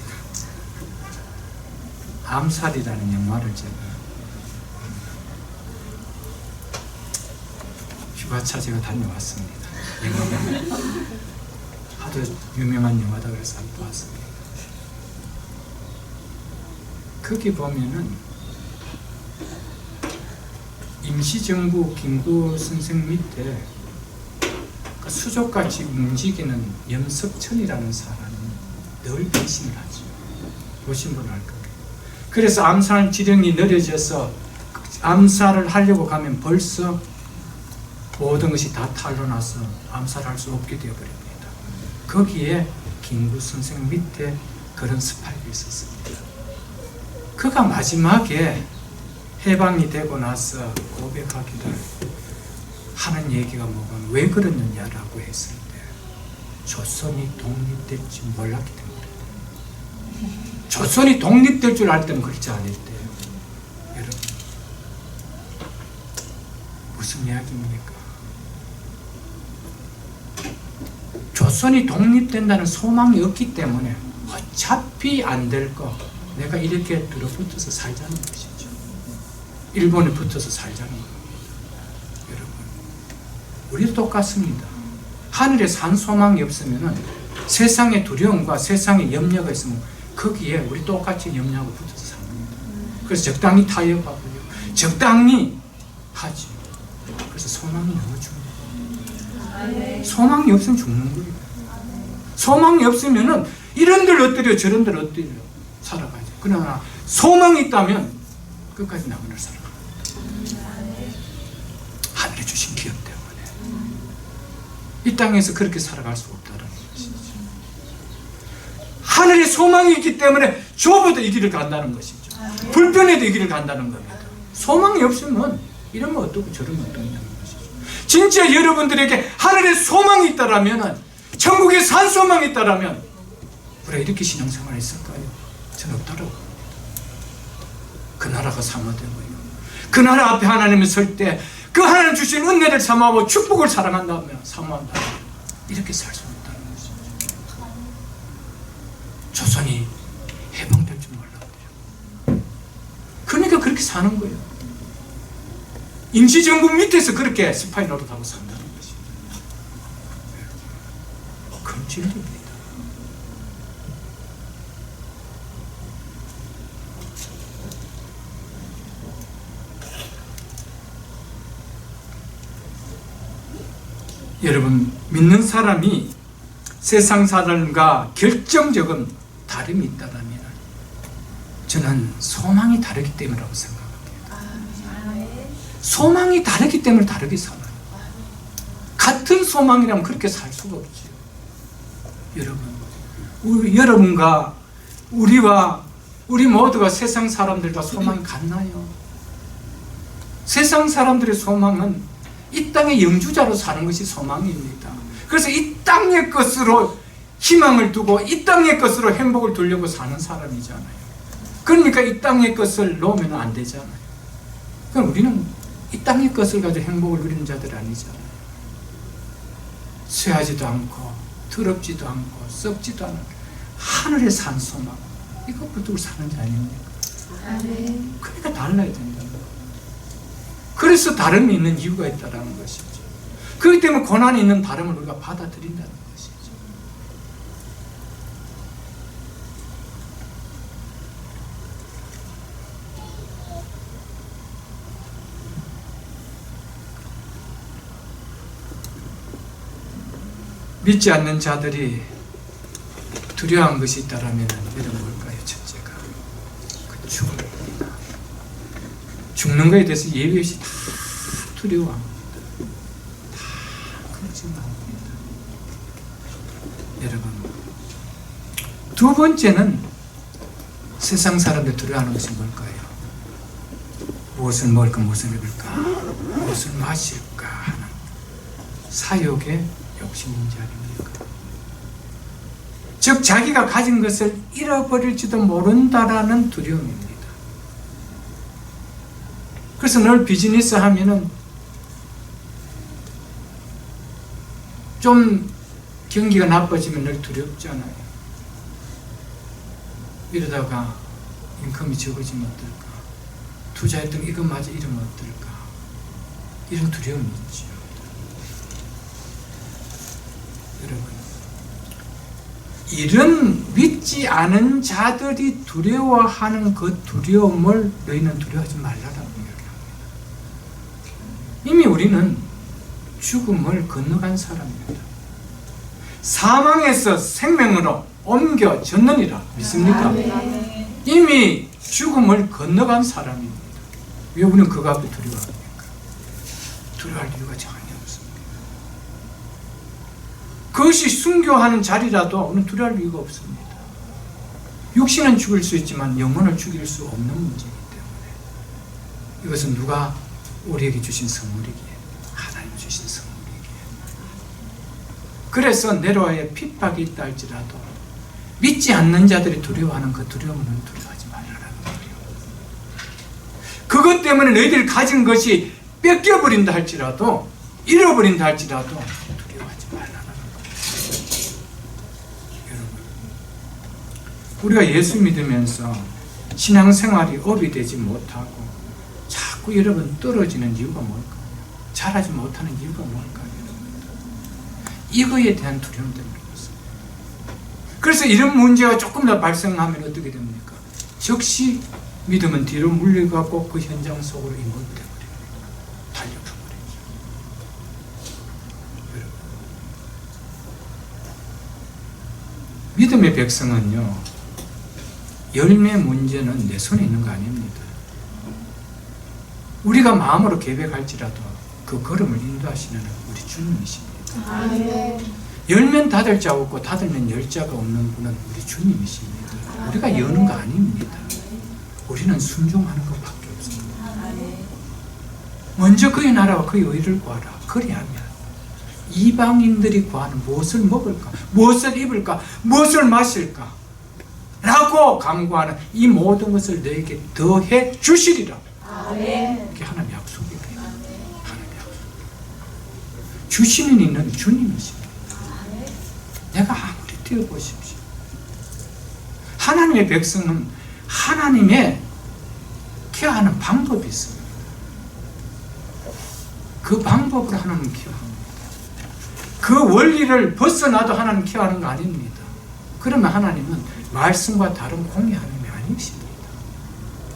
암살이라는 영화를 제가 휴가차 제가 다녀왔습니다. 영화관. 하도 유명한 영화다 그래서 한번 봤습니다. 거기 보면은 임시정부 김구 선생 밑에 수족같이 움직이는 염석천이라는 사람이 늘 배신을 하죠. 보신 분 알 거예요. 그래서 암살 지령이 내려져서 암살을 하려고 가면 벌써 모든 것이 다 탄로나서 암살할 수 없게 되어버립니다. 거기에 김구 선생 밑에 그런 스파이가 있었습니다. 그가 마지막에 해방이 되고 나서 고백하기를 하는 얘기가 뭐가 왜 그러느냐라고 했을 때 조선이 독립될 줄 몰랐기 때문에. 조선이 독립될 줄 알 때는 그렇지 않았대요. 여러분, 무슨 이야기입니까? 조선이 독립된다는 소망이 없기 때문에 어차피 안 될 거 내가 이렇게 들어붙어서 살자는 것이죠. 일본에 붙어서 살자는 겁니다. 여러분, 우리도 똑같습니다. 하늘에 산 소망이 없으면 세상의 두려움과 세상의 염려가 있으면 거기에 우리 똑같이 염려하고 붙어서 삽니다. 그래서 적당히 타협하고요, 적당히 하죠. 그래서 소망이 너무 중요해요. 소망이 없으면 죽는 거예요. 소망이 없으면 이런들 엎드려 저런들 엎드려 살아가죠. 그러나 소망이 있다면 끝까지 나그네를 살아갑니다. 하늘에 주신 기업 때문에 이 땅에서 그렇게 살아갈 수 없다는 것이죠. 하늘에 소망이 있기 때문에 좁아도 이 길을 간다는 것이죠. 불편해도 이 길을 간다는 겁니다. 소망이 없으면 이러면 어떻고 저러면 어떻다는 것이죠. 진짜 여러분들에게 하늘에 소망이 있다라면, 천국에 산 소망이 있다라면 우리가 이렇게 신앙생활을 했을까요? 저는 없다라고 합니다. 그 나라가 사모되고요, 그 나라 앞에 하나님이 설 때 그 하나님 주신 은혜를 사모하고 축복을 사랑한다면, 사모한다, 이렇게 살 수 없다는 것이죠. 조선이 해방될 줄 몰랐대요. 그러니까 그렇게 사는 거예요. 임시정부 밑에서 그렇게 스파이 노릇하고 산다는 것이죠. 바로 진리입니다. 여러분, 믿는 사람이 세상 사람과 결정적인 다름이 있다면 저는 소망이 다르기 때문이라고 생각합니다. 소망이 다르기 때문에 다르게 살아요. 같은 소망이라면 그렇게 살 수가 없죠. 여러분, 여러분과 우리 모두가 세상 사람들과 소망이 같나요? 세상 사람들의 소망은 이 땅의 영주자로 사는 것이 소망입니다. 그래서 이 땅의 것으로 희망을 두고 이 땅의 것으로 행복을 두려고 사는 사람이잖아요. 그러니까 이 땅의 것을 놓으면 안 되잖아요. 그럼 우리는 이 땅의 것을 가지고 행복을 누리는 자들 아니잖아요. 쇠하지도 않고 더럽지도 않고 썩지도 않은 하늘의 산 소망, 이거 붙들고 사는 자 아닙니까? 그러니까 달라야 된다. 그래서 다름이 있는 이유가 있다는 것이죠. 그렇기 때문에 고난이 있는 다름을 우리가 받아들인다는 것이죠. 믿지 않는 자들이 두려워한 것이 있다면 이런 뭘까요? 첫째가 그 죽음입니다. 죽는 것에 대해서 예외 없이 다 두려워합니다. 다 걱정합니다. 여러분, 두 번째는 세상 사람들 두려워하는 것이 뭘까요? 무엇을 먹을까, 무엇을 입을까, 무엇을 마실까 하는 사욕의 욕심인 지 아닙니까? 즉 자기가 가진 것을 잃어버릴지도 모른다라는 두려움입니다. 그래서 늘 비즈니스 하면은 좀 경기가 나빠지면 늘 두렵잖아요. 이러다가 인컴이 적어지면 어떨까? 투자했던 이것마저 잃으면 어떨까? 이런 두려움이 있죠. 여러분, 이런 믿지 않은 자들이 두려워하는 그 두려움을 너희는 두려워하지 말라라고 이야기합니다. 이미 우리는 죽음을 건너간 사람입니다. 사망에서 생명으로 옮겨졌느니라 믿습니까? 이미 죽음을 건너간 사람입니다. 왜 우리는 그거 앞에 두려워합니까? 두려워할 이유가 전혀 없습니다. 그것이 순교하는 자리라도 우리는 두려워할 이유가 없습니다. 육신은 죽일 수 있지만 영혼을 죽일 수 없는 문제이기 때문에 이것은 누가 우리에게 주신 선물이기에 하나님 주신 선물이기에 그래서 내로와의 핍박이 있다 할지라도 믿지 않는 자들이 두려워하는 그 두려움은 두려워하지 말라는 거예요. 그것 때문에 너희들이 가진 것이 뺏겨버린다 할지라도 잃어버린다 할지라도 두려워하지 말라는 거예요. 여러분, 우리가 예수 믿으면서 신앙생활이 업이 되지 못하고 자꾸 여러분 떨어지는 이유가 뭘까요? 잘하지 못하는 이유가 뭘까요? 이거에 대한 두려움 때문에 그렇습니다. 그래서 이런 문제가 조금 더 발생하면 어떻게 됩니까? 즉시 믿음은 뒤로 물려가고 그 현장 속으로 인물되어버립니다. 달려가버리죠. 여러분, 믿음의 백성은요, 열매 문제는 내 손에 있는 거 아닙니다. 우리가 마음으로 계획할지라도 그 걸음을 인도하시는 우리 주님이십니다. 열면 닫을 자 없고 닫으면 열 자가 없는 분은 우리 주님이십니다. 우리가 여는 거 아닙니다. 우리는 순종하는 것밖에 없습니다. 먼저 그의 나라와 그의 의를 구하라. 그리하면 이방인들이 구하는 무엇을 먹을까, 무엇을 입을까, 무엇을 마실까 라고 강구하는 이 모든 것을 너에게 더해 주시리라. 이게 하나님의 약속이에요. 하나님의 약속. 주시는 이는 주님이십니다. 내가 아무리 뛰어보십시오. 하나님의 백성은 하나님의 케어하는 방법이 있습니다. 그 방법으로 하나님은 케어합니다. 그 원리를 벗어나도 하나님 케어하는 거 아닙니다. 그러면 하나님은 말씀과 다른 공의 하나님이 아니십니다.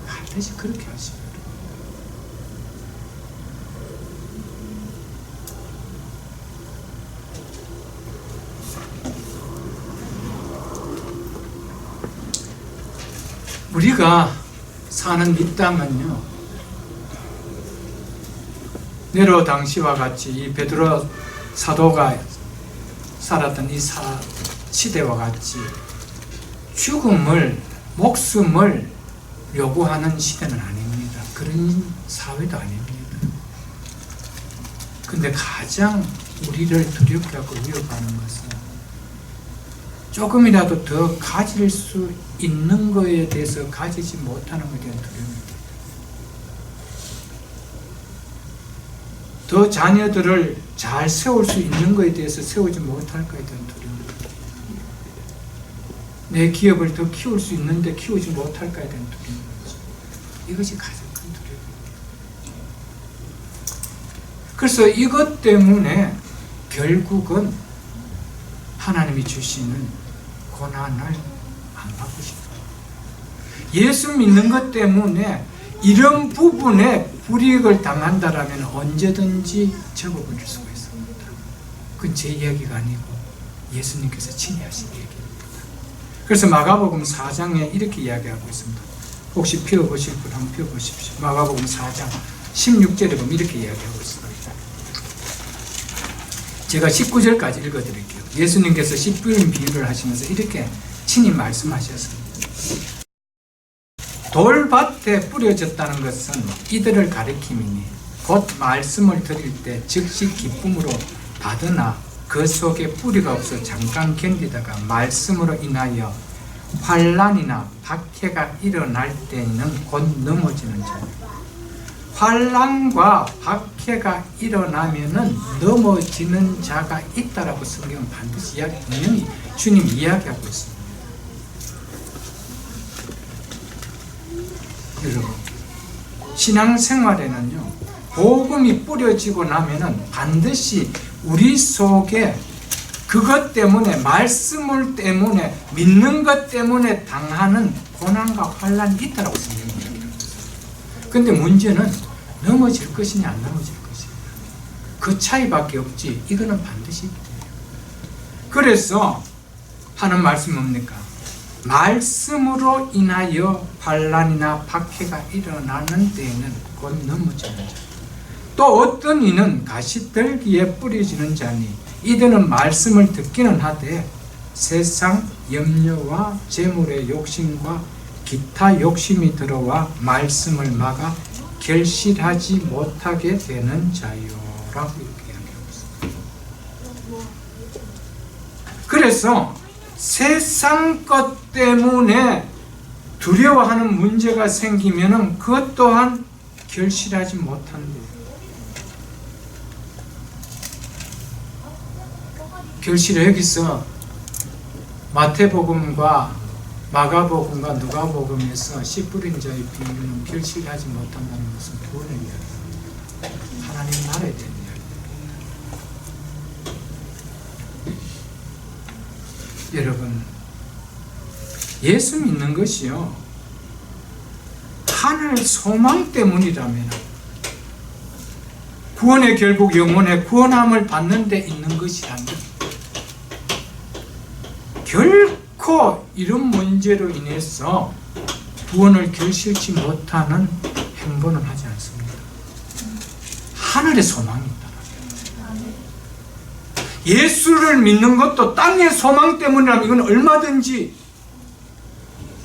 반드시 그렇게 하십니다. 우리가 사는 이 땅은요, 네로 당시와 같이 이 베드로 사도가 살았던 이 시대와 같이 죽음을, 목숨을 요구하는 시대는 아닙니다. 그런 사회도 아닙니다. 근데 가장 우리를 두렵게 하고 위협하는 것은 조금이라도 더 가질 수 있는 것에 대해서 가지지 못하는 것에 대한 두려움입니다. 더 자녀들을 잘 세울 수 있는 것에 대해서 세우지 못할 것에 대한 두려움입니다. 내 기업을 더 키울 수 있는데 키우지 못할 것에 대한 두려움이죠. 이것이 가장 큰 두려움입니다. 그래서 이것 때문에 결국은 하나님이 주시는 고난을 안 받고 싶어요. 예수 믿는 것 때문에 이런 부분에 불이익을 당한다라면 언제든지 접어버릴 수가 있습니다. 그건 제 이야기가 아니고 예수님께서 친히 하신 얘기입니다. 그래서 마가복음 4장에 이렇게 이야기하고 있습니다. 혹시 펴보실 분 한번 펴보십시오. 마가복음 4장 16절에 보면 이렇게 이야기하고 있습니다. 제가 19절까지 읽어드릴게요. 예수님께서 씨 뿌린 비유를 하시면서 이렇게 친히 말씀하셨습니다. 돌밭에 뿌려졌다는 것은 이들을 가리킴이니 곧 말씀을 들을 때 즉시 기쁨으로 받으나 그 속에 뿌리가 없어 잠깐 견디다가 말씀으로 인하여 환난이나 박해가 일어날 때는 곧 넘어지는 자입니다. 환난과 박해가 일어나면은 넘어지는 자가 있다라고 성경은 반드시 분명히 주님이 이야기하고 있습니다. 여러분, 신앙생활에는요, 복음이 뿌려지고 나면은 반드시 우리 속에 그것 때문에, 말씀을 때문에, 믿는 것 때문에 당하는 고난과 환난이 있다라고 성경이 이야기합니다. 근데 문제는 넘어질 것이냐 안 넘어질 것이냐, 그 차이밖에 없지. 이거는 반드시 돼요. 그래서 하는 말씀 뭡니까? 말씀으로 인하여 환난이나 박해가 일어나는 때에는 곧 넘어지는 자. 또 어떤 이는 가시떨기에 뿌려지는 자니 이들은 말씀을 듣기는 하되 세상 염려와 재물의 욕심과 기타 욕심이 들어와 말씀을 막아 결실하지 못하게 되는 자요라고 이렇게 이야기하고 있습니다. 그래서 세상 것 때문에 두려워하는 문제가 생기면은 그것 또한 결실하지 못한대요. 결실을 여기서 마태복음과 마가복음과 누가복음에서 씨 뿌린 자의 비유는 결실하지 못한다는 것은 구원의 이야기입니다. 하나님 나라에 대한 이야기입니다. 여러분, 예수 믿는 것이요, 하늘 소망 때문이라면 구원의 결국 영혼의 구원함을 받는 데 있는 것이라면 결코 이런 문제로 인해서 구원을 결실치 못하는 행보는 하지 않습니다. 하늘의 소망이 있다. 예수를 믿는 것도 땅의 소망 때문이라면 이건 얼마든지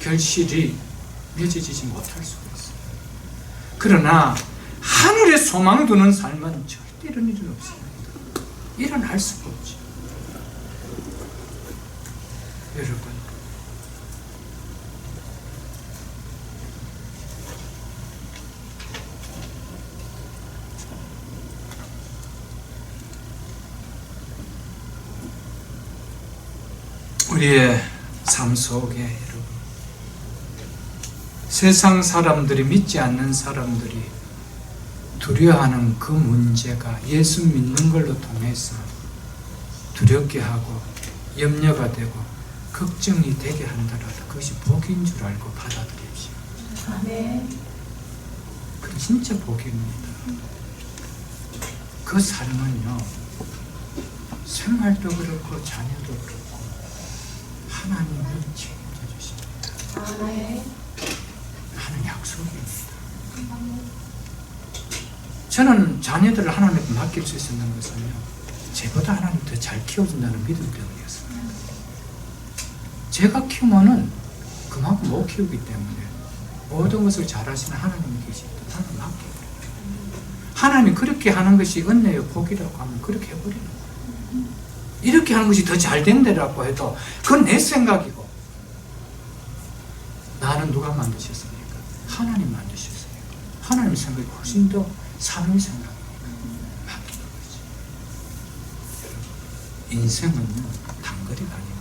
결실이 맺어지지 못할 수가 있어요. 그러나 하늘의 소망 두는 삶은 절대 이런 일은 없습니다. 일어날 수가 없죠. 여러분, 우리의 삶 속에 여러분, 세상 사람들이, 믿지 않는 사람들이 두려워하는 그 문제가 예수 믿는 걸로 통해서 두렵게 하고 염려가 되고 걱정이 되게 한다라도 그것이 복인 줄 알고 받아들입시오. 그 진짜 복입니다. 그 삶은요, 생활도 그렇고 자녀도 그렇고 하나님이 책임져 주십니다. 하는 약속입니다. 저는 자녀들을 하나님께 맡길 수 있었는 것은요, 제보다 하나님 더 잘 키워준다는 믿음 때문이었습니다. 제가 키우면은 그만큼 못 키우기 때문에 모든 것을 잘하시는 하나님이 계시다. 나는 맡겨버려요. 하나님이 그렇게 하는 것이 은혜요 복이라고 하면 그렇게 해버리는 거예요. 이렇게 하는 것이 더 잘 된다라고 해도 그건 내 생각이고, 나는 누가 만드셨습니까? 하나님 만드셨으니까 하나님 생각이 훨씬 더 사람의 생각이니까 맡기는 거지. 인생은요 단거리가 아닙니다.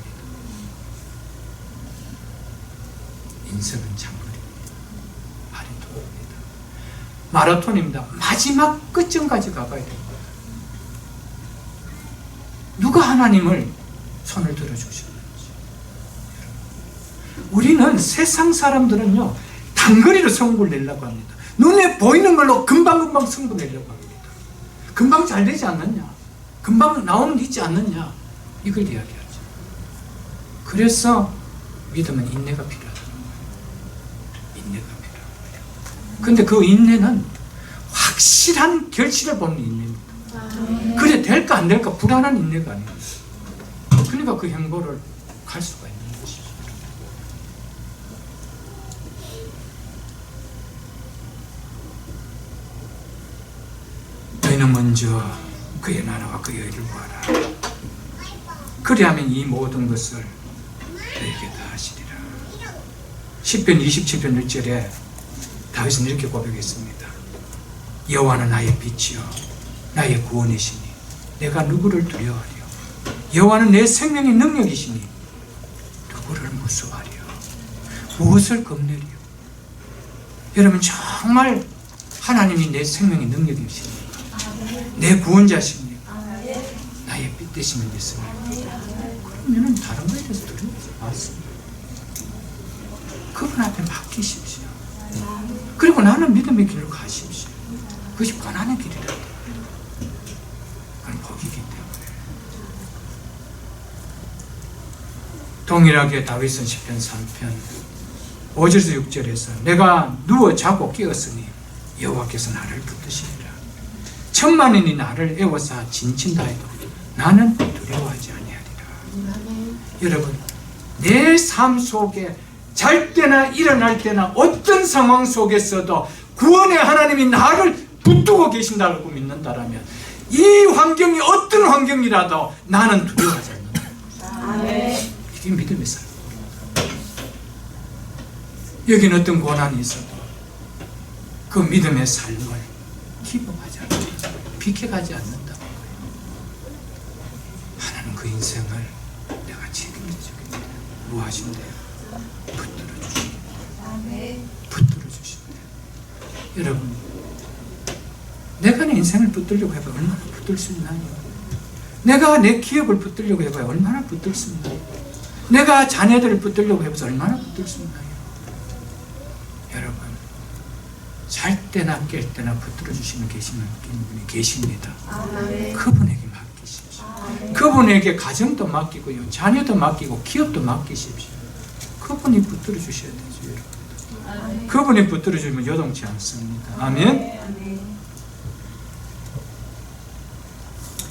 인생은 장거리입니다. 마라톤입니다. 마라톤입니다. 마지막 끝점까지 가봐야 됩니다. 누가 하나님을 손을 들어주셨는지. 우리는 세상 사람들은요 단거리로 승부를 내려고 합니다. 눈에 보이는 걸로 금방금방 승부 내려고 합니다. 금방 잘 되지 않느냐, 금방 나오는 게 있지 않느냐, 이걸 이야기하죠. 그래서 믿음은 인내가 필요하다는 거예요. 인내가 필요합니다. 근데 그 인내는 확실한 결실을 보는 인내입니다. 그래 될까 안 될까 불안한 인내가 아닙니다. 그러니까 그 행보를 갈 수가 있는 것이죠. 너희는 먼저 그의 나라와 그의 의를 구하라. 그리하면 이 모든 것을 너희에게 다 하시리라. 시편 27편 1절에 다윗은 이렇게 고백했습니다. 여호와는 나의 빛이요 나의 구원이시니 내가 누구를 두려워하리요. 여호와는 내 생명의 능력이시니 누구를 무서워하리요. 무엇을 겁내리요. 여러분 정말 하나님이 내 생명의 능력이십니까? 내 구원자십니까? 나의 빛 되시는 됐습니까? 그러면 다른 거에 대해서 두려워하지 마십니다. 그분 앞에 맡기십시오. 그리고 나는 믿음의 길로 가십시오. 그것이 고난의 길이라. 그건 복이기 때문에. 동일하게 다윗은 시편 3편 5절에서 6절에서 내가 누워 자고 깨었으니 여호와께서 나를 붙드시리라. 천만인이 나를 애워싸 진친다 해도 나는 두려워하지 아니하리라. 여러분, 내 삶 속에 잘 때나 일어날 때나 어떤 상황 속에서도 구원의 하나님이 나를 붙들고 계신다고 믿는다라면 이 환경이 어떤 환경이라도 나는 두려워하지 않는다. 이게 믿음의 삶. 여기는 어떤 고난이 있어도 그 믿음의 삶을 기복하지 않는다. 비켜가지 않는다고. 하나는 그 인생을 내가 책임져 주겠다. 무엇인데? 붙들어 주신다. 붙들어 주신다. 여러분, 내가 내 인생을 붙들려고 해봐야 얼마나 붙들 수 있나요? 내가 내 기업을 붙들려고 해봐야 얼마나 붙들 수 있나요? 내가 자녀들을 붙들려고 해봐서 얼마나 붙들 수 있나요? 여러분, 잘 때나 깰 때나 붙들어 주시는 계시는 분이 계십니다. 그분에게 맡기십시오. 그분에게 가정도 맡기고요, 자녀도 맡기고 기업도 맡기십시오. 그분이 붙들어 주셔야 되죠, 여러분. 그분이 붙들어 주면 요동치 않습니다. 아멘.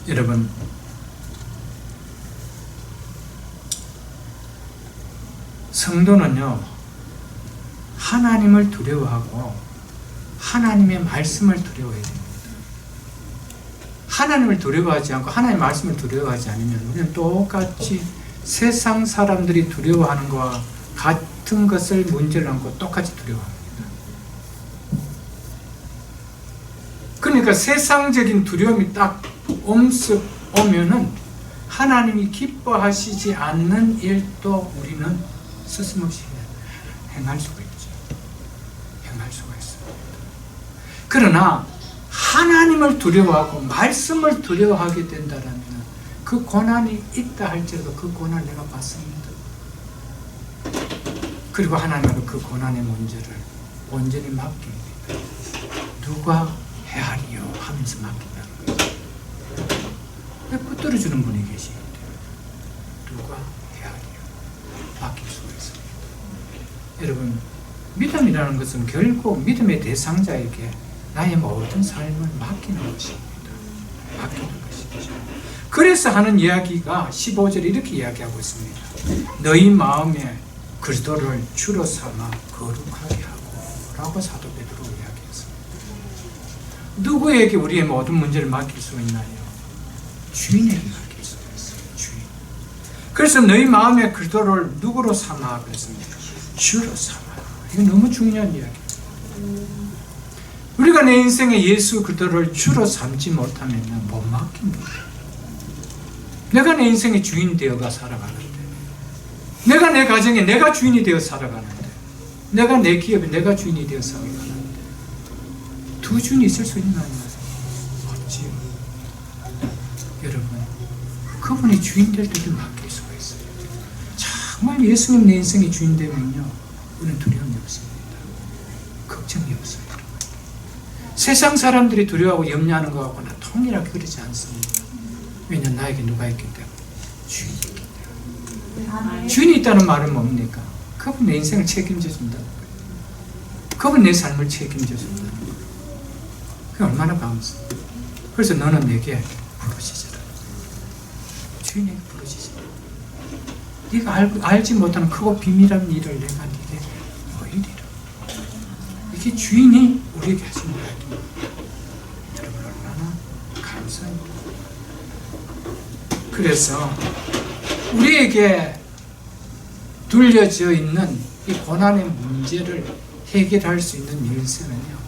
여러분, 성도는요 하나님을 두려워하고 하나님의 말씀을 두려워해야 됩니다. 하나님을 두려워하지 않고 하나님의 말씀을 두려워하지 않으면 우리는 똑같이 세상 사람들이 두려워하는 것과 같은 것을 문제를 안고 똑같이 두려워합니다. 그러니까 세상적인 두려움이 딱 엄습 오면은 하나님이 기뻐하시지 않는 일도 우리는 스스럼없이 행할 수가 있죠. 행할 수가 있습니다. 그러나 하나님을 두려워하고 말씀을 두려워하게 된다면 그 고난이 있다 할지라도 그 고난을 내가 받습니다. 그리고 하나님은 그 고난의 문제를 온전히 맡깁니다. 누가 헤아리요 하면서 맡긴다는 거죠. 붙들어주는 분이 계시는데 누가 헤아리요 맡길 수가 있습니다. 여러분, 믿음이라는 것은 결국 믿음의 대상자에게 나의 모든 삶을 맡기는 것입니다. 맡기는 것이죠. 그래서 하는 이야기가 15절에 이렇게 이야기하고 있습니다. 너희 마음에 그리스도를 주로 삼아 거룩하게 하고 라고 사도 베드로 이야기했습니다. 누구에게 우리의 모든 문제를 맡길 수 있나요? 주인에게 맡길 수가 있어요. 주인. 그래서 너희 마음에 그리스도를 누구로 삼아 그랬습니다. 주로 삼아. 이거 너무 중요한 이야기예요. 우리가 내 인생에 예수 그리스도를 주로 삼지 못하면 못 맡깁니다. 내가 내 인생의 주인 되어가 살아가는데, 내가 내 가정에 내가 주인이 되어 살아가는데, 내가 내 기업에 내가 주인이 되어 살아가는데 두 주인이 있을 수 있나요? 없지요. 여러분, 그분이 주인 될 때를 맡길 수가 있어요. 정말 예수님 내 인생의 주인 되면요, 우리는 두려움이 없습니다. 걱정이 없어요. 세상 사람들이 두려워하고 염려하는 것 같고 나 통일하게 그러지 않습니다. 왜냐하면 나에게 누가 있기 때문에? 주인이 있기 때문에. 주인이 있다는 말은 뭡니까? 그분 내 인생을 책임져 준다는 거예요. 그분 내 삶을 책임져 준다는 거예요. 그게 얼마나 감사해요. 그래서 너는 내게 부르짖으라. 주인에게 부르짖으라. 네가 알지 못하는 크고 비밀한 일을 내가 네게 보이리라. 이게 주인이 우리에게 하신 이야기입니다. 여러분, 얼마나 감사합니다. 그래서 우리에게 둘려져 있는 이 고난의 문제를 해결할 수 있는 열쇠는요,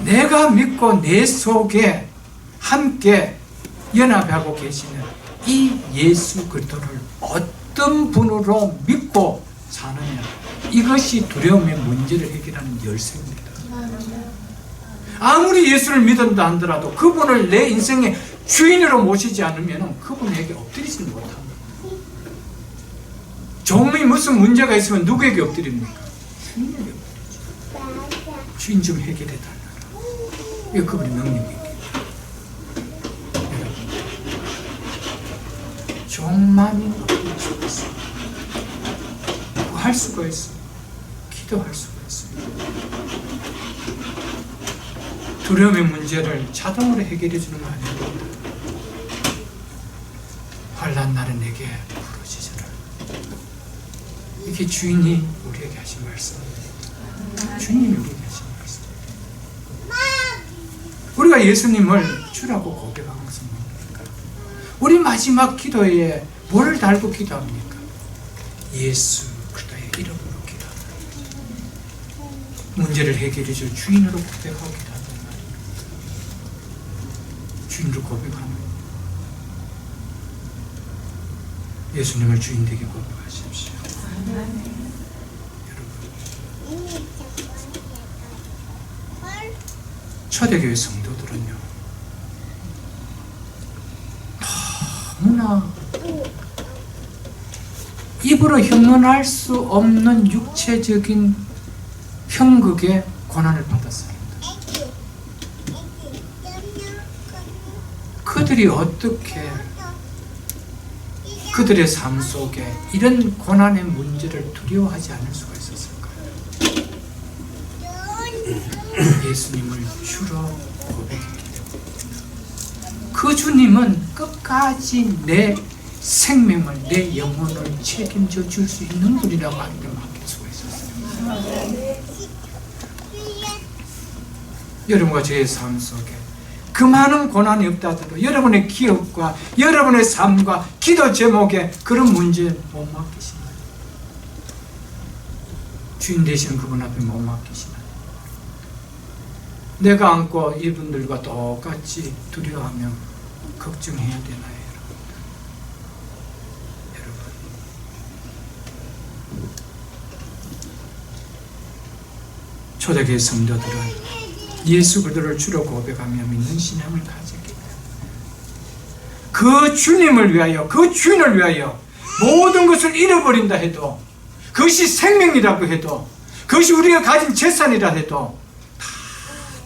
내가 믿고 내 속에 함께 연합하고 계시는 이 예수 그리스도를 어떤 분으로 믿고 사느냐, 이것이 두려움의 문제를 해결하는 열쇠입니다. 아무리 예수를 믿는다 하더라도 그분을 내 인생의 주인으로 모시지 않으면 그분에게 엎드리지 못합니다. 종이 무슨 문제가 있으면 누구에게 엎드립니까? 주인에게 엎드리죠. 주인 좀 해결해 달라고. 이거 그분의 능력이에요. 종만이 엎드릴 수가 있어요. 할 수가 있어요. 기도할 수가 있어요. 두려움의 문제를 자동으로 해결해 주는 거 아닙니다. 환난 날에 내게 부르짖으라. 이게 주인이 우리에게 하신 말씀입니다. 주님이 우리에게 하신 말씀입니다. 우리가 예수님을 주라고 고백한 것은 뭡니까? 우리 마지막 기도에 뭐를 달고 기도합니까? 예수 그리스도의 이름으로 기도합니다. 문제를 해결해 줄 주인으로 고백하고 기도한단 말입니다. 주인으로 고백하는, 예수님을 주인 되게 고백하십시오. 여러분, 초대교회 성도들은요, 너무나 입으로 형언할 수 없는 육체적인 형극의 고난을 받았습니다. 그들이 어떻게 그들의 삶 속에 이런 고난의 문제를 두려워하지 않을 수가 있었을까요? 예수님을 주로 고백했기 때문에. 그 주님은 끝까지 내 생명을, 내 영혼을 책임져 줄 수 있는 분이라고 하는 걸 맡길 수가 있었어요. 여러분과 저의 삶 속에 그 많은 고난이 없다 하더라도 여러분의 기업과 여러분의 삶과 기도 제목에 그런 문제 못 맡기시나요? 주인 되시는 그분 앞에 못 맡기시나요? 내가 안고 이분들과 똑같이 두려워하며 걱정해야 되나요? 여러분, 초대교회 성도들은 예수 그리스도를 주로 고백하며 믿는 신앙을 가졌기 때문에 그 주님을 위하여, 그 주인을 위하여 모든 것을 잃어버린다 해도, 그것이 생명이라고 해도, 그것이 우리가 가진 재산이라 해도 다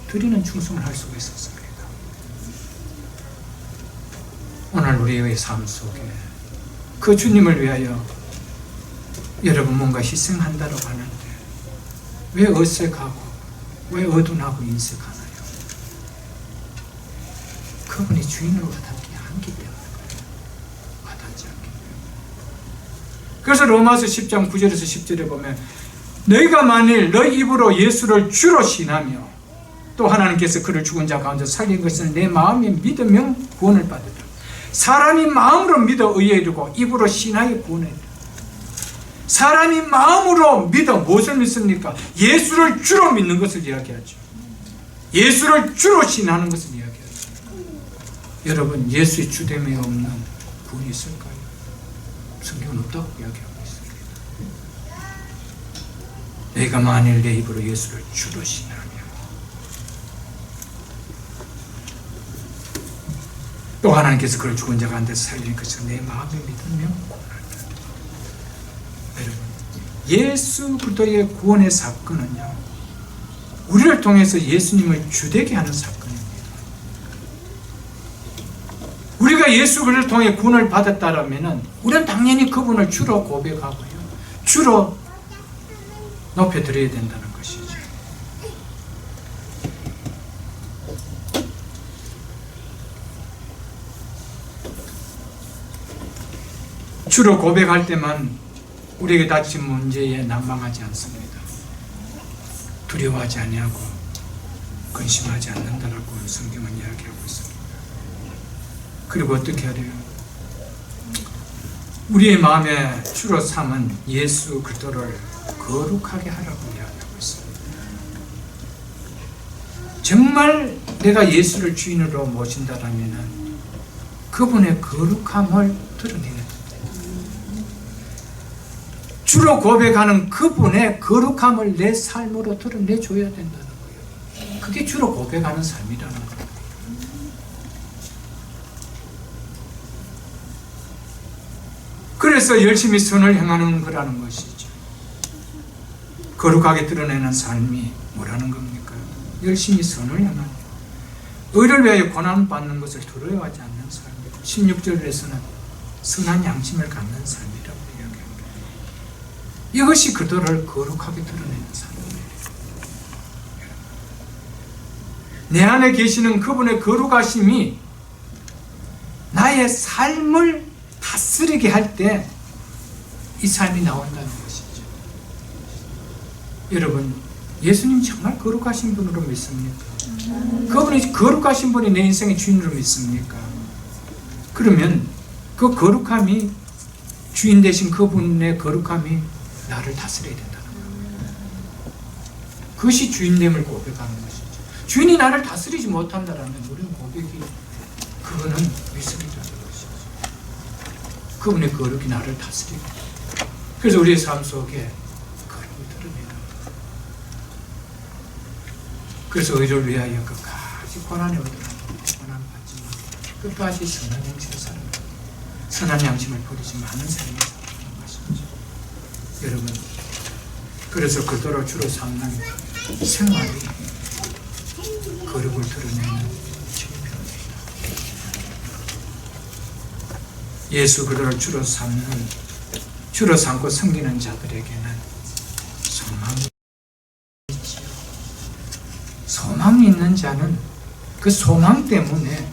드리는 충성을 할 수가 있었습니다. 오늘 우리의 삶 속에 그 주님을 위하여 여러분 뭔가 희생한다고 하는데 왜 어색하고 왜 어둔하고 인색하나요? 그분이 주인을 와닿지 않기 때문에 와닿지 않기 때문에. 그래서 로마서 10장 9절에서 10절에 보면 너희가 만일 너희 입으로 예수를 주로 신하며 또 하나님께서 그를 죽은 자 가운데 살린 것은 내 마음에 믿으면 구원을 받으라. 사람이 마음으로 믿어 의에 이르고 입으로 신하여 구원에 이르라. 사람이 마음으로 믿어 무엇을 믿습니까? 예수를 주로 믿는 것을 이야기하죠. 예수를 주로 신하는 것을 이야기하죠. 여러분, 예수의 주됨이 없는 구원이 있을까요? 성경은 없다고 이야기하고 있습니다. 내가 만일 내 입으로 예수를 주로 신하며 또 하나님께서 그를 죽은 자 가운데 살리는 것을 내 마음에 믿으면 구원한다. 여러분, 예수 그리스도의 구원의 사건은요, 우리를 통해서 예수님을 주되게 하는 사건입니다. 우리가 예수 그리스도를 통해 구원을 받았다면 우리는 당연히 그분을 주로 고백하고요, 주로 높여드려야 된다는 것이죠. 주로 고백할 때만 우리에게 닥친 문제에 난망하지 않습니다. 두려워하지 아니하고 근심하지 않는다라고 성경은 이야기하고 있습니다. 그리고 어떻게 하래요? 우리의 마음에 주로 삼은 예수 그리스도를 거룩하게 하라고 이야기하고 있습니다. 정말 내가 예수를 주인으로 모신다라면 그분의 거룩함을 드러내야 됩니다. 주로 고백하는 그분의 거룩함을 내 삶으로 드러내줘야 된다는 거예요. 그게 주로 고백하는 삶이라는 거예요. 그래서 열심히 선을 행하는 거라는 것이죠. 거룩하게 드러내는 삶이 뭐라는 겁니까? 열심히 선을 행하는, 의를 위하여 고난받는 것을 두려워하지 않는 삶이에요. 16절에서는 선한 양심을 갖는 삶이라고 이야기합니다. 이것이 그들을 거룩하게 드러내는 삶이에요. 내 안에 계시는 그분의 거룩하심이 나의 삶을 다스리게 할 때 이 삶이 나온다는 것이죠. 여러분, 예수님 정말 거룩하신 분으로 믿습니까? 그분이 거룩하신 분이 내 인생의 주인으로 믿습니까? 그러면 그 거룩함이, 주인 되신 그분의 거룩함이 나를 다스려야 된다는 거예요. 그것이 주인됨을 고백하는 것이죠. 주인이 나를 다스리지 못한다면 우리는 고백이, 그거는 미스리라는 것이죠. 그분의 거룩이 나를 다스리고, 그래서 우리의 삶 속에 거룩을 드러내는 거예요. 그래서 의를 위하여 끝까지 고난에 얻으라고 고난받지만 끝까지 선한 양심을 살아가고 선한 양심을 버리지 않은 삶을 살아가는 것이죠. 여러분, 그래서 그들을 주로 삼는 생활이 거룩을 드러내는 지표입니다. 예수 그들을 주로 삼고 섬기는 자들에게는 소망이 있지요. 소망이 있는 자는 그 소망 때문에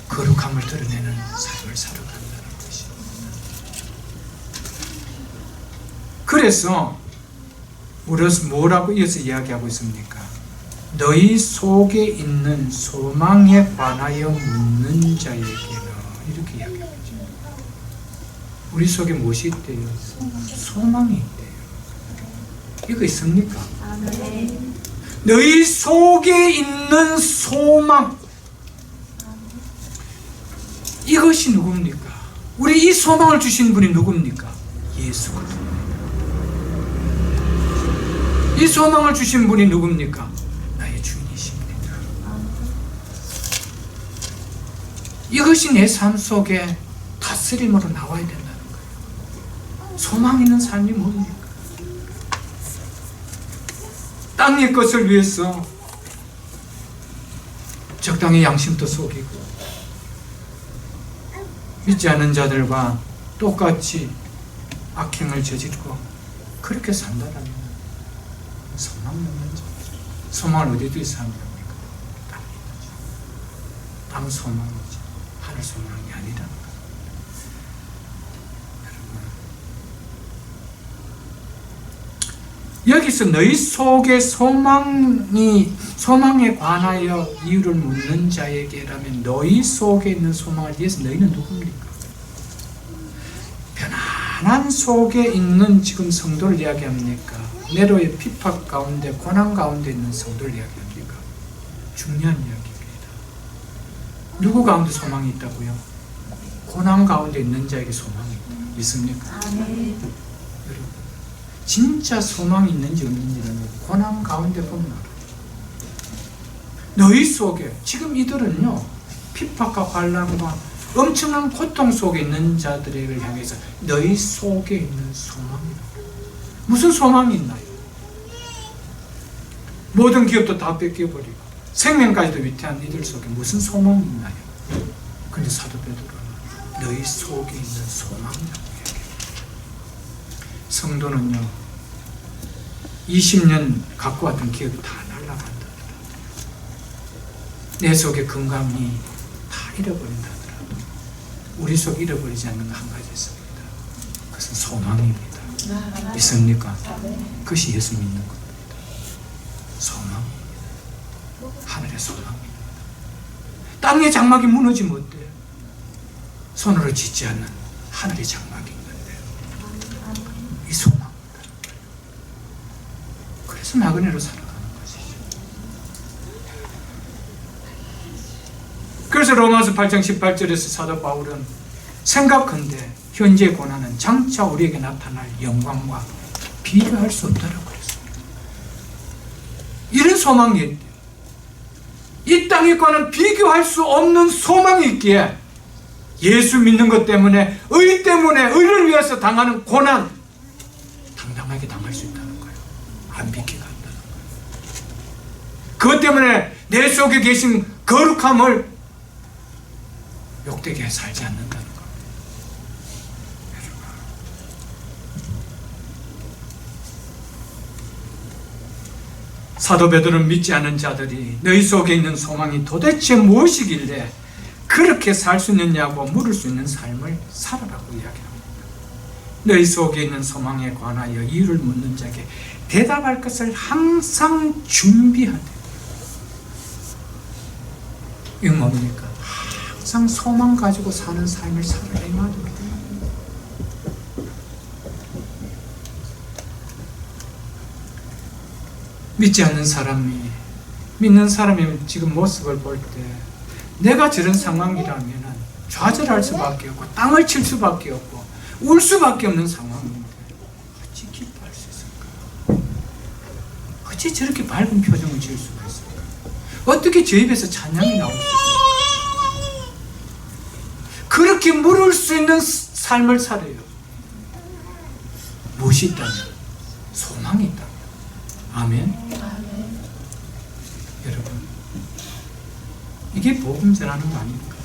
거룩함을 드러내는 삶을 살아간다는 것입니다. 그래서 우리는 뭐라고 이어서 이야기하고 있습니까? 너희 속에 있는 소망에 관하여 묻는 자에게는, 이렇게 이야기하고 있죠. 우리 속에 무엇이 있대요? 소망이 있대요. 이거 있습니까? 아멘. 너희 속에 있는 소망, 이것이 누굽니까? 우리 이 소망을 주신 분이 누굽니까? 예수 그리스도. 이 소망을 주신 분이 누굽니까? 나의 주인이십니다. 이것이 내 삶 속에 다스림으로 나와야 된다는 거예요. 소망 있는 삶이 뭡니까? 땅의 것을 위해서 적당히 양심도 속이고 믿지 않는 자들과 똑같이 악행을 저지르고 그렇게 산다라면 소망 없는 자. 소망을 어디 두어서 합니까? 땅 소망이지 하늘 소망이 아니라는 거예요. 여러분, 여기서 너희 속에 소망에 관하여 이유를 묻는 자에게라면 너희 속에 있는 소망을 위해서 너희는 누굽니까? 편안한 속에 있는 지금 성도를 이야기합니까? 네로의 핍박 가운데 고난 가운데 있는 성도를 이야기합니까? 중요한 이야기입니다. 누구 가운데 소망이 있다고요? 고난 가운데 있는 자에게 소망이 있습니까? 여러분, 진짜 소망이 있는지 없는지는 고난 가운데 보면 알아요. 너희 속에 지금 이들은요 핍박과 환난과 엄청난 고통 속에 있는 자들을 향해서 너희 속에 있는 소망이다. 무슨 소망이 있나요? 모든 기업도 다 뺏겨버리고 생명까지도 위태한 이들 속에 무슨 소망이 있나요? 그런데 사도 베드로는 너희 속에 있는 소망이라고 얘기해요. 성도는요 20년 갖고 왔던 기업이 다 날아간다. 내 속의 건강이 다 잃어버린다. 우리 속 잃어버리지 않는 거 한 가지 있습니다. 그것은 소망입니다. 있습니까? 그것이 예수 믿는 겁니다. 소망입니다. 하늘의 소망입니다. 땅의 장막이 무너지면 어때요? 손으로 짓지 않는 하늘의 장막이 있는데요. 이 소망입니다. 그래서 나그네로 살아가는 것이죠. 그래서 로마서 8장 18절에서 사도 바울은 생각한데 현재 고난은 장차 우리에게 나타날 영광과 비교할 수 없다라고 했습니다. 이런 소망이 있대요. 이 땅과는 비교할 수 없는 소망이 있기에 예수 믿는 것 때문에 의 때문에 의를 위해서 당하는 고난 당당하게 당할 수 있다는 거예요. 안 비키게 한다는 거예요. 그것 때문에 내 속에 계신 거룩함을 욕되게 살지 않는다는 거예요. 사도 베드로는 믿지 않는 자들이 너희 속에 있는 소망이 도대체 무엇이길래 그렇게 살 수 있느냐고 물을 수 있는 삶을 살아라고 이야기합니다. 너희 속에 있는 소망에 관하여 이유를 묻는 자에게 대답할 것을 항상 준비하되. 이건 뭡니까? 항상 소망 가지고 사는 삶을 살아야 됩니다. 믿지 않는 사람이 믿는 사람의 지금 모습을 볼 때 내가 저런 상황이라면 좌절할 수밖에 없고 땅을 칠 수밖에 없고 울 수밖에 없는 상황인데 어찌 기뻐할 수 있을까? 어찌 저렇게 밝은 표정을 지을 수가 있을까? 어떻게 저 입에서 찬양이 나올 수 있을까? 그렇게 물을 수 있는 삶을 살아요. 무엇이 있다면? 소망이 있다면. 아멘. 여러분, 이게 복음 전하는 거 아닙니까?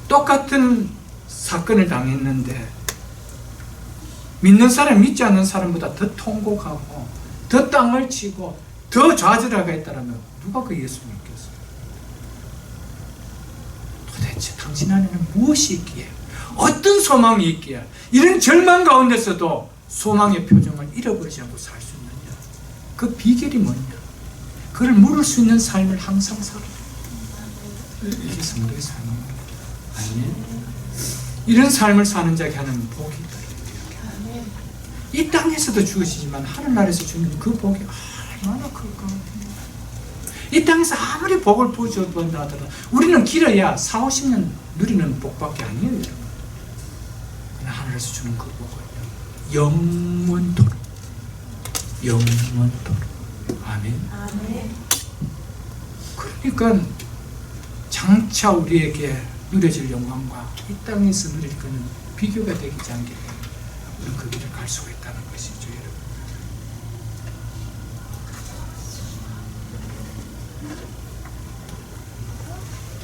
똑같은 사건을 당했는데 믿는 사람, 믿지 않는 사람보다 더 통곡하고 더 땅을 치고 더 좌절하게 했다면 누가 그 예수 믿겠어요? 도대체 당신 안에는 무엇이 있기에, 어떤 소망이 있기에 이런 절망 가운데서도 소망의 표정을 잃어버리지 않고 살 수 있느냐? 그 비결이 뭐냐? 그를 물을 수 있는 삶을 항상 살아요. 이게 성도의 삶입니다. 아멘. 이런 삶을 사는 자에게 하는 복이 있다. 이 땅에서도 주어지지만 하늘나라에서 주는 그 복이 얼마나 클까? 이 땅에서 아무리 복을 부어준다 하더라도 우리는 길어야 4, 50년 누리는 복밖에 아니에요. 여러분. 그러나 하늘에서 주는 그 복은요, 영원토록, 영원토록. 아멘. 아멘. 그러니까 장차 우리에게 누려질 영광과 이 땅에서 누릴 것은 비교가 되지 않기 때문에 우리는 그 길을 갈 수가 있다는 것이죠, 여러분.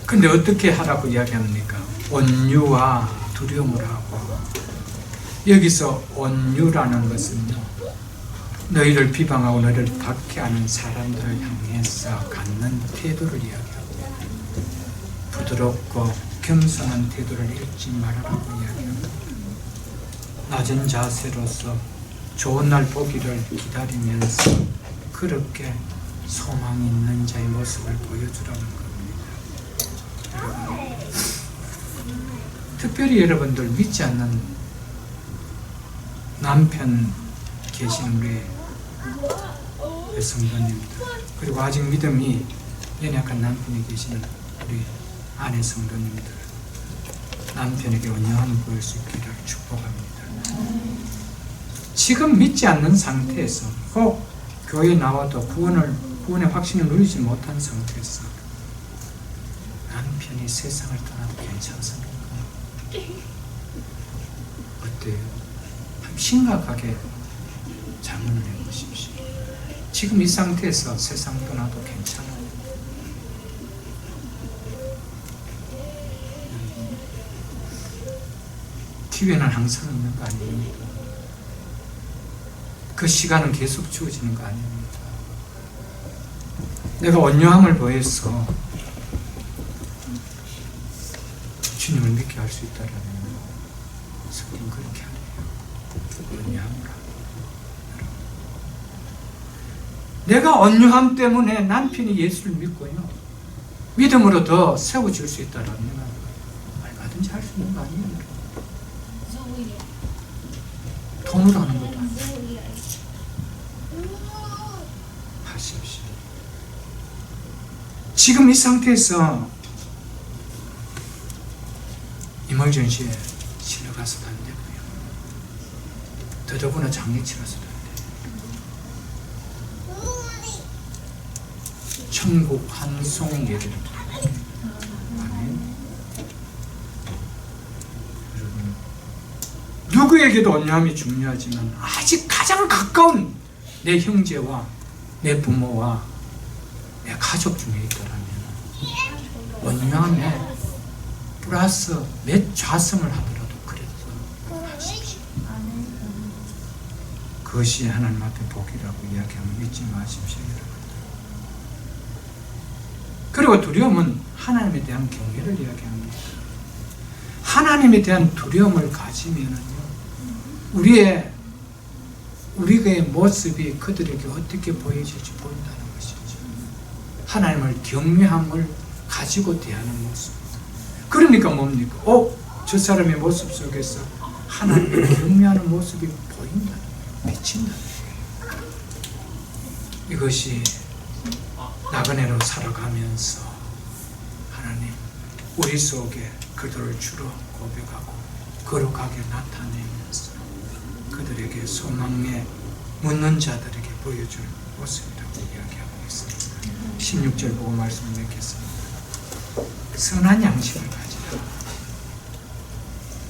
근데 어떻게 하라고 이야기합니까? 온유와 두려움을 하고, 여기서 온유라는 것은요, 너희를 비방하고 너희를 박해하는 사람들을 향해서 갖는 태도를 이야기합니다. 부드럽고 겸손한 태도를 잃지 말아라고 이야기합니다. 낮은 자세로서 좋은 날 보기를 기다리면서 그렇게 소망 있는 자의 모습을 보여주라는 겁니다. 여러분, 특별히 여러분들 믿지 않는 남편 계신 우리 성도님들, 그리고 아직 믿음이 연약한 남편이 계시는 우리 아내 성도님들, 남편에게 온유함을 보일 수 있기를 축복합니다. 지금 믿지 않는 상태에서 꼭 교회에 나와도 구원의 확신을 누리지 못한 상태에서 남편이 세상을 떠나도 괜찮습니까? 어때요? 심각하게 자문을 해보십시오. 지금 이 상태에서 세상 떠나도 괜찮아요. 기회는 항상 있는 거 아닙니다. 그 시간은 계속 주어지는 거 아닙니다. 내가 온유함을 보여서 주님을 믿게 할 수 있다면 성경 그렇게 하네요. 온유함을 하고. 내가 온유함 때문에 남편이 예수를 믿고요, 믿음으로 더 세워줄 수 있다면 얼마든지 할 수 있는 거 아니에요. 돈으로 하는 것도 아니에요. 하십시오. 지금 이 상태에서 이멀전시에 실려 가서도 안 되고요, 더더구나 장례치러서도 안 돼요. 천국 환송 예배를 누구에게도 온유함이 중요하지만 아직 가장 가까운 내 형제와 내 부모와 내 가족 중에 있다면 온유함에 플러스 몇 좌성을 하더라도 그래도 하십시오. 그것이 하나님 앞에 복이라고 이야기하면 믿지 마십시오, 여러분. 그리고 두려움은 하나님에 대한 경외를 이야기합니다. 하나님에 대한 두려움을 가지면은요, 우리의 모습이 그들에게 어떻게 보여질지 보인다는 것이죠. 하나님을 경외함을 가지고 대하는 모습. 그러니까 뭡니까? 저 사람의 모습 속에서 하나님을 경외하는 모습이 보인다, 비친다. 이것이 나그네로 살아가면서 하나님 우리 속에 그들을 주로 고백하고 거룩하게 나타내면서 그들에게 소망에 묻는 자들에게 보여줄 모습이라고 이야기하고 있습니다. 16절 보고 말씀을 맺겠습니다. 선한 양심을 가지라,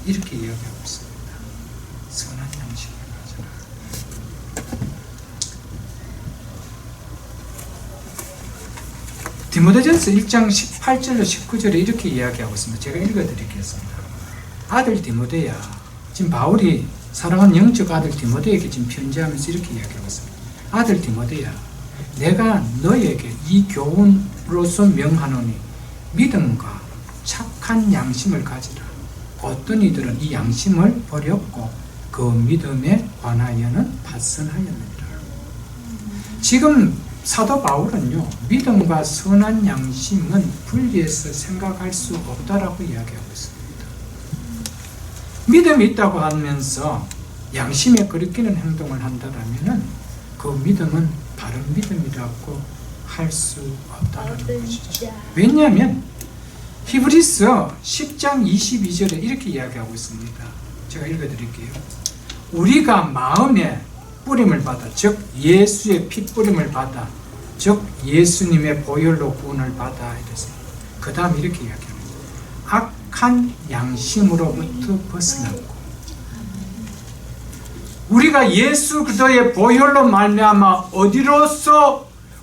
이렇게 이야기하고 있습니다. 선한 양심을 가지라. 디모데전서 1장 18절로 19절에 이렇게 이야기하고 있습니다. 제가 읽어드리겠습니다. 아들 디모데야, 지금 바울이 사랑하는 영적 아들 디모데에게 지금 편지하면서 이렇게 이야기하고 있습니다. 아들 디모데야, 내가 너에게 이 교훈으로서 명하노니 믿음과 착한 양심을 가지라. 어떤 이들은 이 양심을 버렸고 그 믿음에 관하여는 파선하였느니라. 지금 사도 바울은요, 믿음과 선한 양심은 분리해서 생각할 수 없다라고 이야기하고 있습니다. 믿음이 있다고 하면서 양심에 거리끼는 행동을 한다면 그 믿음은 바른 믿음이라고 할 수 없다는 것이죠. 왜냐하면 히브리서 10장 22절에 이렇게 이야기하고 있습니다. 제가 읽어드릴게요. 우리가 마음에 뿌림을 받아, 즉 예수의 피 뿌림을 받아, 즉 예수님의 보혈로 구원을 받아 이랬습니다. 그 다음 이렇게 이야기합니다. 악한 양심으로부터 벗어났고, 우리가 예수 그리스도의 보혈로 말미암아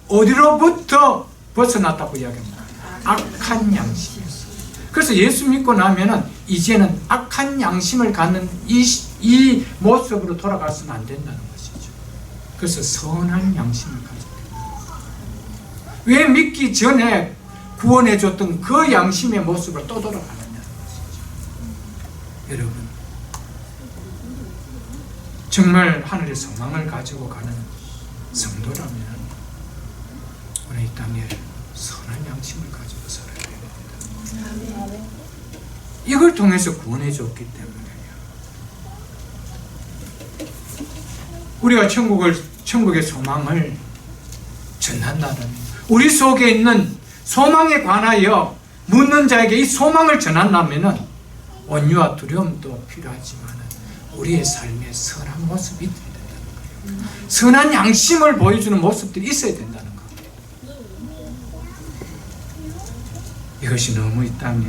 어디로부터 벗어났다고 이야기합니다. 악한 양심이었어요. 그래서 예수 믿고 나면은 이제는 악한 양심을 갖는 이 모습으로 돌아가서는 안 된다는 것이죠. 그래서 선한 양심을 가져야 됩니다. 왜 믿기 전에 구원해 줬던 그 양심의 모습으로 또 돌아가느냐는 것이죠. 여러분, 정말 하늘의 소망을 가지고 가는 성도라면 오늘 이 땅에 선한 양심을 가지고 살아야 됩니다. 이걸 통해서 구원해 줬기 때문에요. 우리가 천국의 소망을 전한다면, 우리 속에 있는 소망에 관하여 묻는 자에게 이 소망을 전한다면 온유와 두려움도 필요하지만 우리의 삶에 선한 모습이 있어야 된다는 거예요. 선한 양심을 보여주는 모습들이 있어야 된다는 거예요. 이것이 너무 이 땅에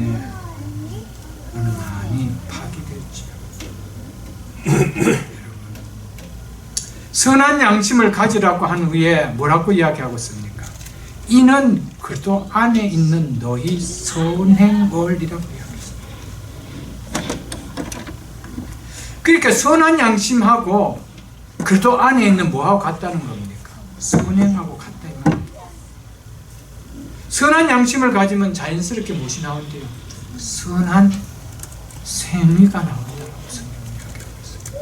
오늘 많이 파괴됐죠. 여러분, 선한 양심을 가지라고 한 후에 뭐라고 이야기하고 있습니까? 이는 그리스도 안에 있는 너희 선행원리라고 이야기했습니다. 그러니까 선한 양심하고 그리스도 안에 있는 뭐하고 같다는 겁니까? 선행하고 같다 이 말입니다. 선한 양심을 가지면 자연스럽게 무엇이 나온대요? 선한 생리가 나온다고 성경이 이야기하고 있습니다.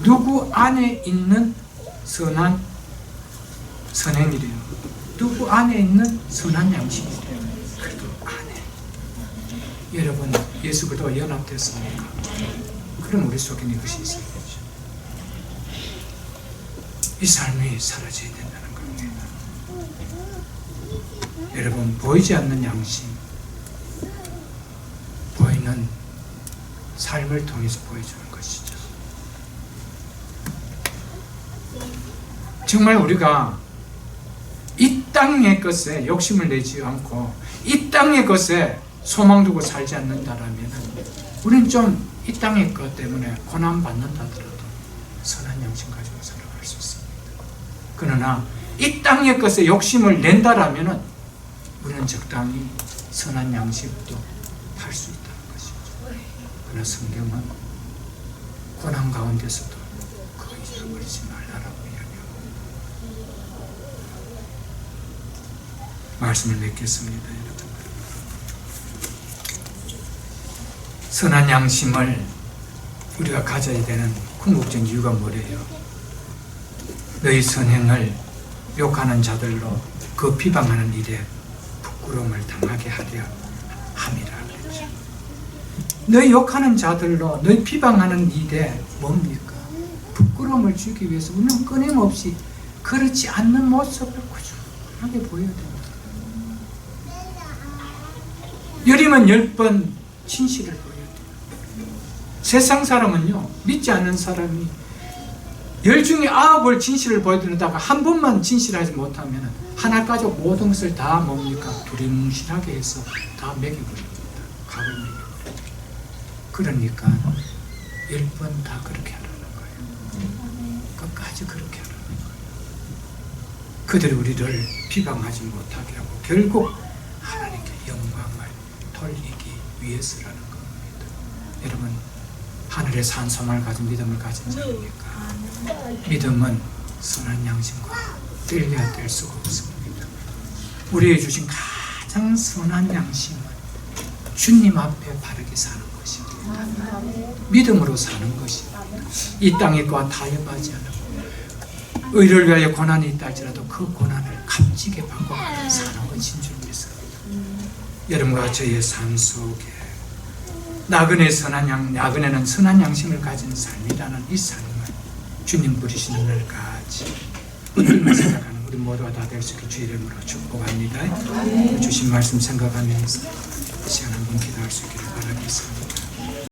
누구 안에 있는 선행이래요. 누구 안에 있는 선한 양심이래요. 그리스도 안에. 여러분, 예수 그리스도와 연합됐습니까? 그럼 우리 속에는 이것이 있어야 되죠. 이 삶이 사라져야 된다는 겁니다. 여러분, 보이지 않는 양심, 보이는 삶을 통해서 보여주는 것이죠. 정말 우리가 이 땅의 것에 욕심을 내지 않고 이 땅의 것에 소망 두고 살지 않는다라면 우리는 좀 이 땅의 것 때문에 고난 받는다 하더라도 선한 양심 가지고 살아갈 수 있습니다. 그러나 이 땅의 것에 욕심을 낸다라면 우리는 적당히 선한 양심도 할 수 있다는 것이죠. 그러나 성경은 고난 가운데서도 그거 잊어버리지 말라라고 이야기하고 말씀을 맺겠습니다. 여러분, 선한 양심을 우리가 가져야 되는 궁극적인 이유가 뭐래요? 너희 선행을 욕하는 자들로 그 비방하는 일에 부끄러움을 당하게 하려 함이라 그랬죠. 너희 욕하는 자들로 너희 비방하는 일에 뭡니까? 부끄러움을 주기 위해서 우리는 끊임없이 그렇지 않는 모습을 꾸준하게 보여야 됩니다. 열이면 10번 진실을 보여야 돼요. 세상 사람은요, 믿지 않는 사람이 10 중에 9을 진실을 보여드리다가 한 번만 진실하지 못하면 하나까지 모든 것을 다 뭡니까? 두리뭉실하게 해서 다 매겨버립니다. 각을 매겨버립니다. 그러니까 10번 다 그렇게 하라는 거예요. 끝까지 그렇게 하라는 거예요. 그들이 우리를 비방하지 못하게 하고 결국 하나님께 영광을 돌리기 위해서라는 겁니다. 여러분, 하늘의 산소망을 가진 믿음을 가진 자입니까? 믿음은 선한 양심과 뗄래야 뗄 수가 없습니다. 우리에게 주신 가장 선한 양심은 주님 앞에 바르게 사는 것입니다. 믿음으로 사는 것입니다. 이 땅의 것과 타협하지 않고 의를 위하여 고난이 있다 할지라도 그 고난을 값지게 받고 사는 것인 줄 믿습니다. 여러분과 저의 삶 속에 나그네는 선한 양심을 가진 삶이라는 이 삶을 주님 부리시는 날까지 붙들며 살아가는 우리 모두가 다 될 수 있게 주의 이름으로 축복합니다. 주신 말씀 생각하면서 시간 한번 기도할 수 있기를 바라겠습니다.